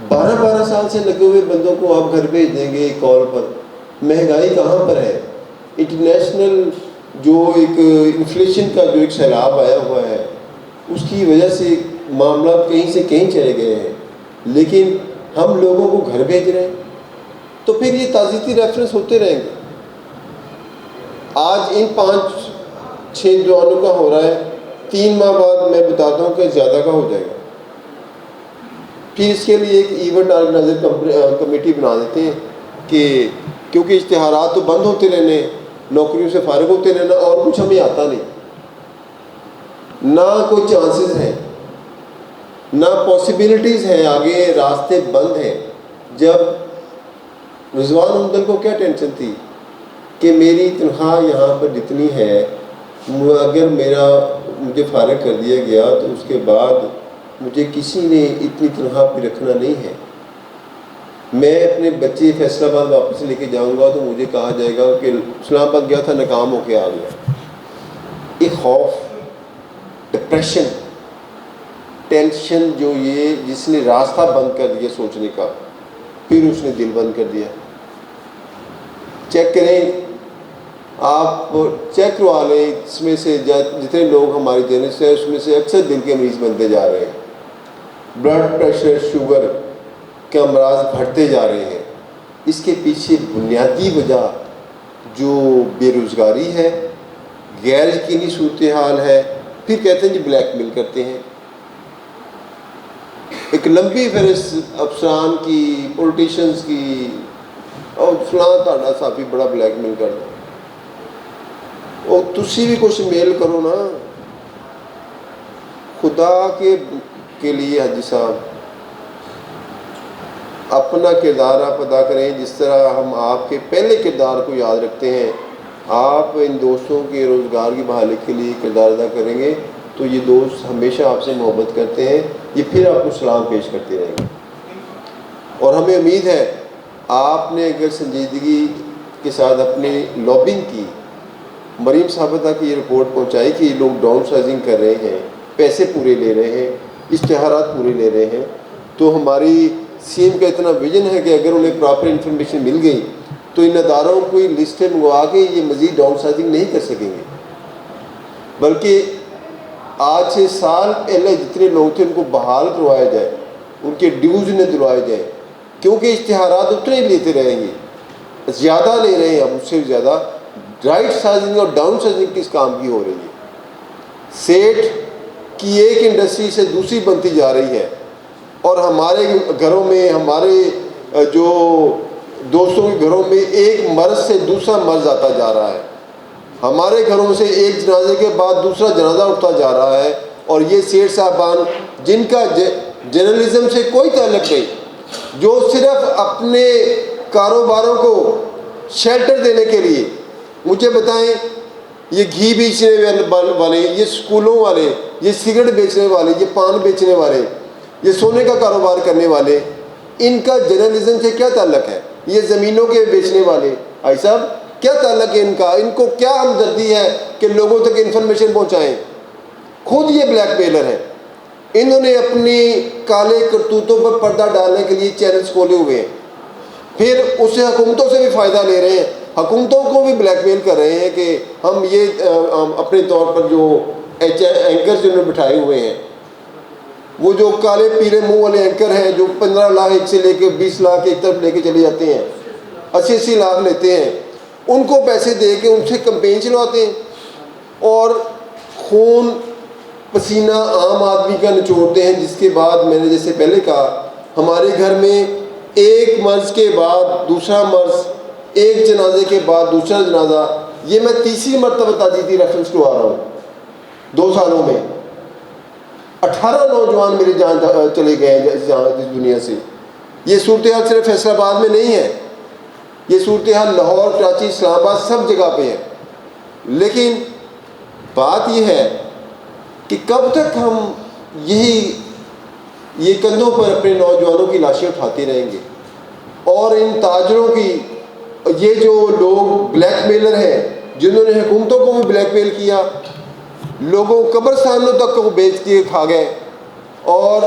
12 سال سے لگے ہوئے بندوں کو آپ گھر بھیج دیں گے کال پر. مہنگائی کہاں پر ہے؟ انٹرنیشنل جو ایک انفلیشن کا جو ایک سیلاب آیا ہوا ہے، اس کی وجہ سے معاملات کہیں سے کہیں چلے گئے ہیں، لیکن ہم لوگوں کو گھر بھیج رہے ہیں. تو پھر یہ تعزیتی ریفرنس ہوتے رہیں گے. آج ان 5-6 جوانوں کا ہو رہا ہے، 3 ماہ بعد میں بتاتا ہوں کہ زیادہ کا ہو جائے گا. پھر اس کے لیے ایک ایونٹ آرگنائزر کمیٹی بنا دیتے ہیں کہ کیونکہ اشتہارات تو بند ہوتے رہنے، نوکریوں سے فارغ ہوتے رہنا، اور کچھ ہمیں آتا نہیں، نہ کوئی چانسز ہیں، نہ پاسبلٹیز ہیں، آگے راستے بند ہیں. جب رضوان عمدل کو کیا ٹینشن تھی کہ میری تنخواہ یہاں پر جتنی ہے، اگر مجھے فارغ کر دیا گیا تو اس کے بعد مجھے کسی نے اتنی تنخواہ پہ رکھنا نہیں ہے. میں اپنے بچے فیصل آباد واپس لے کے جاؤں گا تو مجھے کہا جائے گا کہ اسلام آباد گیا تھا، ناکام ہو کے آ گیا. ایک خوف، ڈپریشن، ٹینشن، جو یہ جس نے راستہ بند کر دیا سوچنے کا، پھر اس نے دل بند کر دیا. چیک کریں، آپ چیک کروا لیں، اس میں سے جتنے لوگ ہماری جنریشن ہے اس میں سے اکثر دل کے مریض بنتے جا رہے ہیں. بلڈ پریشر، شوگر کے امراض بڑھتے جا رہے ہیں. اس کے پیچھے بنیادی وجہ جو بے روزگاری ہے، غیر یقینی صورتحال ہے. پھر کہتے ہیں جی بلیک میل کرتے ہیں. ایک لمبی فہرست افسران کی، پولیٹیشنز کی، اور فلاں تہاڈا صافی بڑا بلیک میل کرتا. اور تسی بھی کچھ میل کرو نا خدا کے لیے. حاجی صاحب اپنا کردار آپ ادا کریں جس طرح ہم آپ کے پہلے کردار کو یاد رکھتے ہیں. آپ ان دوستوں کے روزگار کی بحالی کے لیے کردار ادا کریں گے تو یہ دوست ہمیشہ آپ سے محبت کرتے ہیں، یہ پھر آپ کو سلام پیش کرتے رہیں گے. اور ہمیں امید ہے آپ نے اگر سنجیدگی کے ساتھ اپنی لابنگ کی، مریم صاحبہ کی یہ رپورٹ پہنچائی کہ یہ لوگ ڈاؤن سائزنگ کر رہے ہیں، پیسے پورے لے رہے ہیں، اشتہارات پورے لے رہے ہیں، تو ہماری سی ایم کا اتنا ویژن ہے کہ اگر انہیں پراپر انفارمیشن مل گئی تو ان اداروں کو لسٹیں منگوا کے یہ مزید ڈاؤن سائزنگ نہیں کر سکیں گے، بلکہ آج سے سال پہلے جتنے لوگ تھے ان کو بحال کروایا جائے، ان کے ڈیوز انہیں دلوائے جائیں، کیونکہ اشتہارات اتنے ہی لیتے رہیں گے، زیادہ لے رہے ہیں اب اس سے زیادہ. رائٹ سائزنگ اور ڈاؤن سائزنگ کس کام کی ہو رہی ہے؟ سیٹ کی ایک انڈسٹری سے دوسری بنتی جا رہی ہے، اور ہمارے گھروں میں، ہمارے جو دوستوں کے گھروں میں ایک مرض سے دوسرا مرض آتا جا رہا ہے. ہمارے گھروں سے ایک جنازے کے بعد دوسرا جنازہ اٹھتا جا رہا ہے. اور یہ سیٹ صاحبان جن کا جرنلزم سے کوئی تعلق نہیں، جو صرف اپنے کاروباروں کو شیلٹر دینے کے لیے، مجھے بتائیں یہ گھی بیچنے والے، یہ اسکولوں والے، یہ سگریٹ بیچنے والے، یہ پان بیچنے والے، یہ سونے کا کاروبار کرنے والے، ان کا جرنلزم سے کیا تعلق ہے؟ یہ زمینوں کے بیچنے والے بھائی صاحب کیا تعلق ہے ان کا؟ ان کو کیا ہمدردی ہے کہ لوگوں تک انفارمیشن پہنچائیں؟ خود یہ بلیک میلر ہیں. انہوں نے اپنی کالے کرتوتوں پر پردہ ڈالنے کے لیے چینلز کھولے ہوئے ہیں، پھر اس سے حکومتوں سے بھی فائدہ لے رہے ہیں، حکومتوں کو بھی بلیک میل کر رہے ہیں کہ ہم یہ اپنے طور پر جو اینکرز انہوں نے بٹھائے ہوئے ہیں، وہ جو کالے پیلے منہ والے اینکر ہیں جو 15 لاکھ ایک سے لے کے 20 لاکھ ایک طرف لے کے چلے جاتے ہیں، 80 لاکھ لیتے ہیں، ان کو پیسے دے کے ان سے کمپین چلواتے ہیں، اور خون پسینہ عام آدمی کا نچوڑتے ہیں. جس کے بعد میں نے جیسے پہلے کہا، ہمارے گھر میں ایک مرض کے بعد دوسرا مرض، ایک جنازے کے بعد دوسرا جنازہ. یہ میں تیسری مرتبہ تعزیتی ریفرنس کروا رہا ہوں 2 سالوں میں. 18 نوجوان میری جان چلے گئے ہیں اس دنیا سے. یہ صورتحال صرف فیصل آباد میں نہیں ہے، یہ صورتحال لاہور، کراچی، اسلام آباد سب جگہ پہ ہے. لیکن بات یہ ہے کہ کب تک ہم یہ کندھوں پر اپنے نوجوانوں کی لاشیں اٹھاتے رہیں گے؟ اور ان تاجروں کی، یہ جو لوگ بلیک میلر ہیں جنہوں نے حکومتوں کو بھی بلیک میل کیا، لوگوں قبرستانوں تک کو بیچ کے کھا گئے، اور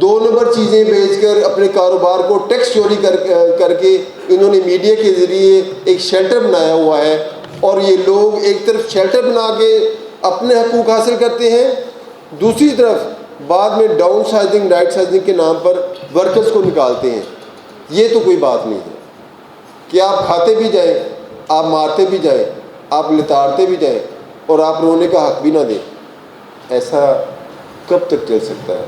2 نمبر چیزیں بیچ کر اپنے کاروبار کو ٹیکس چوری کر کے انہوں نے میڈیا کے ذریعے ایک شیلٹر بنایا ہوا ہے. اور یہ لوگ ایک طرف شیلٹر بنا کے اپنے حقوق حاصل کرتے ہیں، دوسری طرف بعد میں ڈاؤن سائزنگ، رائٹ سائزنگ کے نام پر ورکرز کو نکالتے ہیں. یہ تو کوئی بات نہیں ہے کہ آپ کھاتے بھی جائیں، آپ مارتے بھی جائیں، آپ لتاڑتے بھی جائیں، اور آپ رونے کا حق بھی نہ دیں. ایسا کب تک چل سکتا ہے؟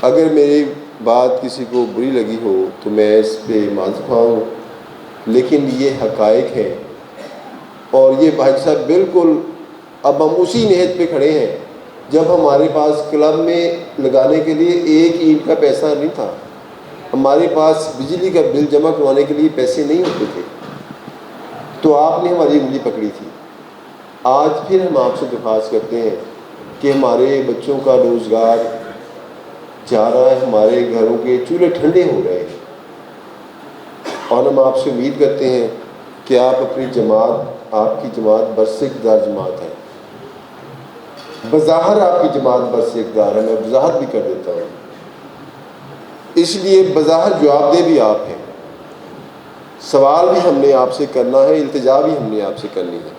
اگر میری بات کسی کو بری لگی ہو تو میں اس پہ معذرت خواہ ہوں، لیکن یہ حقائق ہیں. اور یہ بھائی صاحب بالکل اب ہم اسی نہج پہ کھڑے ہیں جب ہمارے پاس کلب میں لگانے کے لیے ایک اینٹ کا پیسہ نہیں تھا، ہمارے پاس بجلی کا بل جمع کروانے کے لیے پیسے نہیں ہوتے تھے، تو آپ نے ہماری انگلی پکڑی تھی. آج پھر ہم آپ سے درخواست کرتے ہیں کہ ہمارے بچوں کا روزگار جا رہا ہے، ہمارے گھروں کے چولہے ٹھنڈے ہو رہے ہیں، اور ہم آپ سے امید کرتے ہیں کہ آپ اپنی جماعت، آپ کی جماعت برسر اقتدار جماعت ہے. بظاہر آپ کی جماعت برسر اقتدار ہے، میں وضاحت بھی کر دیتا ہوں، اس لیے بظاہر جواب دہ بھی آپ ہیں. سوال بھی ہم نے آپ سے کرنا ہے، التجا بھی ہم نے آپ سے کرنی ہے.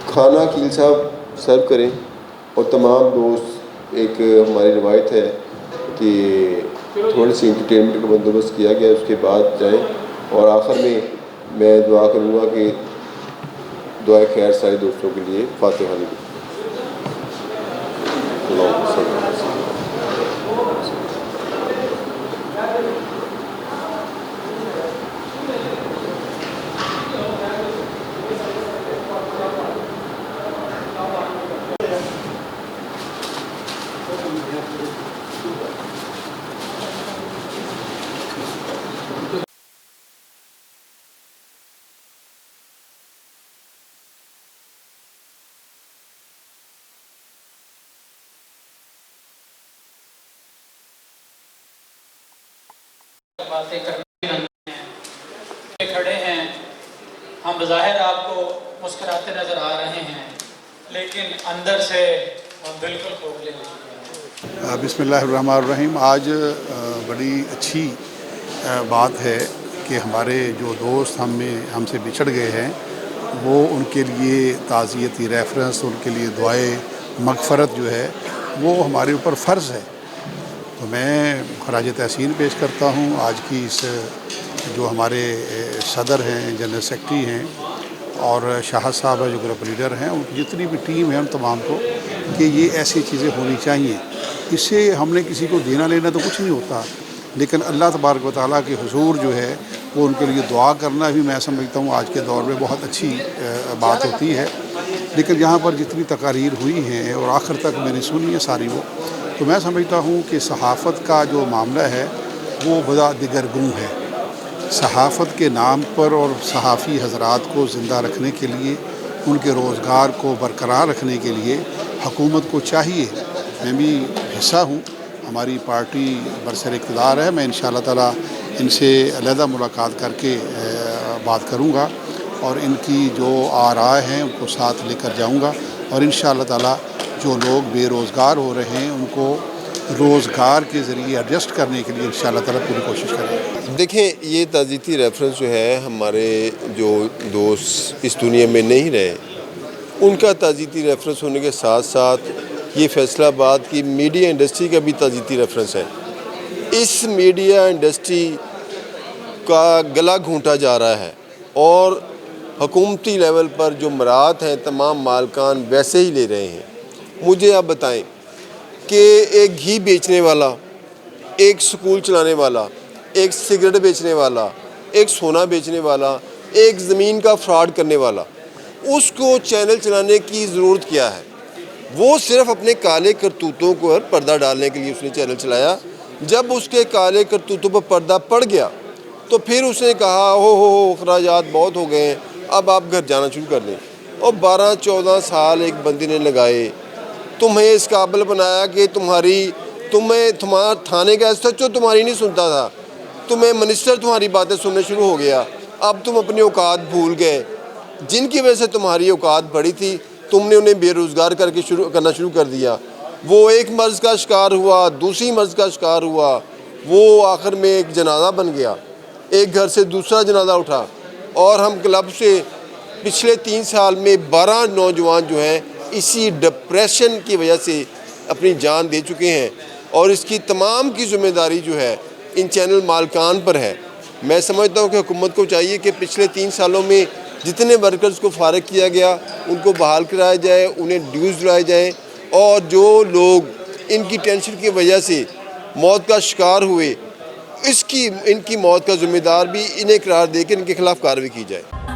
کھانا کیل صاحب سرو کریں اور تمام دوست، ایک ہماری روایت ہے کہ تھوڑی سی انٹرٹینمنٹ کا بندوبست کیا گیا، اس کے بعد جائیں. اور آخر میں دعا کروں گا کہ دعائے خیر سارے دوستوں کے لیے. فاتحہ لکھیں. باتیں کرنے کھڑے ہیں، ہم بظاہر آپ کو مسکراتے نظر آ رہے ہیں، لیکن اندر سے ہم بالکل کھوکھلے ہو چکے ہیں. بسم اللہ الرحمن الرحیم. آج بڑی اچھی بات ہے کہ ہمارے جو دوست ہم سے بچھڑ گئے ہیں وہ ان کے لیے تعزیتی ریفرنس، ان کے لیے دعائے مغفرت جو ہے وہ ہمارے اوپر فرض ہے. تو میں خراج تحسین پیش کرتا ہوں آج کی اس جو ہمارے صدر ہیں، جنرل سیکرٹری ہیں اور شاہد صاحب جو گروپ لیڈر ہیں، ان کی جتنی بھی ٹیم ہے ان تمام کو، کہ یہ ایسی چیزیں ہونی چاہیے. اس سے ہم نے کسی کو دینا لینا تو کچھ نہیں ہوتا، لیکن اللہ تبارک و تعالیٰ کے حضور جو ہے وہ ان کے لیے دعا کرنا بھی میں سمجھتا ہوں آج کے دور میں بہت اچھی بات ہوتی ہے. لیکن یہاں پر جتنی تقاریر ہوئی ہیں اور آخر تک میں نے سنی ہے ساری وہ، تو میں سمجھتا ہوں کہ صحافت کا جو معاملہ ہے وہ بڑا دگرگوں ہے. صحافت کے نام پر اور صحافی حضرات کو زندہ رکھنے کے لیے، ان کے روزگار کو برقرار رکھنے کے لیے حکومت کو چاہیے. میں بھی حصہ ہوں، ہماری پارٹی برسر اقتدار ہے. میں انشاءاللہ تعالیٰ ان سے علیحدہ ملاقات کر کے بات کروں گا اور ان کی جو آراء ہیں ان کو ساتھ لے کر جاؤں گا، اور انشاءاللہ تعالیٰ جو لوگ بے روزگار ہو رہے ہیں ان کو روزگار کے ذریعے ایڈجسٹ کرنے کے لیے انشاءاللہ تعالیٰ پوری کوشش کریں گے. دیکھیں، یہ تعزیتی ریفرنس جو ہے، ہمارے جو دوست اس دنیا میں نہیں رہے ان کا تعزیتی ریفرنس ہونے کے ساتھ ساتھ یہ فیصلہ آباد کی میڈیا انڈسٹری کا بھی تعزیتی ریفرنس ہے. اس میڈیا انڈسٹری کا گلا گھونٹا جا رہا ہے اور حکومتی لیول پر جو مراعات ہیں تمام مالکان ویسے ہی لے رہے ہیں. مجھے آپ بتائیں کہ ایک گھی بیچنے والا، ایک سکول چلانے والا، ایک سگریٹ بیچنے والا، ایک سونا بیچنے والا، ایک زمین کا فراڈ کرنے والا، اس کو چینل چلانے کی ضرورت کیا ہے؟ وہ صرف اپنے کالے کرتوتوں کو پردہ ڈالنے کے لیے اس نے چینل چلایا. جب اس کے کالے کرتوتوں پر پردہ پڑ گیا تو پھر اس نے کہا ہو اخراجات بہت ہو گئے ہیں، اب آپ گھر جانا شروع کر دیں. اور 12-14 سال ایک بندے نے لگائے، تمہیں اس قابل بنایا کہ تمہارا تھانے کا ایس ایچ او تمہاری نہیں سنتا تھا، تمہیں منسٹر تمہاری باتیں سننے شروع ہو گیا. اب تم اپنی اوقات بھول گئے. جن کی وجہ سے تمہاری اوقات بڑی تھی تم نے انہیں بے روزگار کرنا شروع کر دیا. وہ ایک مرض کا شکار ہوا، دوسری مرض کا شکار ہوا، وہ آخر میں ایک جنازہ بن گیا. ایک گھر سے دوسرا جنازہ اٹھا. اور ہم کلب سے پچھلے 3 سال میں 12 نوجوان جو ہیں اسی ڈپریشن کی وجہ سے اپنی جان دے چکے ہیں، اور اس کی تمام کی ذمہ داری جو ہے ان چینل مالکان پر ہے. میں سمجھتا ہوں کہ حکومت کو چاہیے کہ پچھلے 3 سالوں میں جتنے ورکرز کو فارغ کیا گیا ان کو بحال کرایا جائے، انہیں ڈیوز دلائے جائیں، اور جو لوگ ان کی ٹینشن کی وجہ سے موت کا شکار ہوئے ان کی موت کا ذمہ دار بھی انہیں قرار دے کے ان کے خلاف کارروائی کی جائے.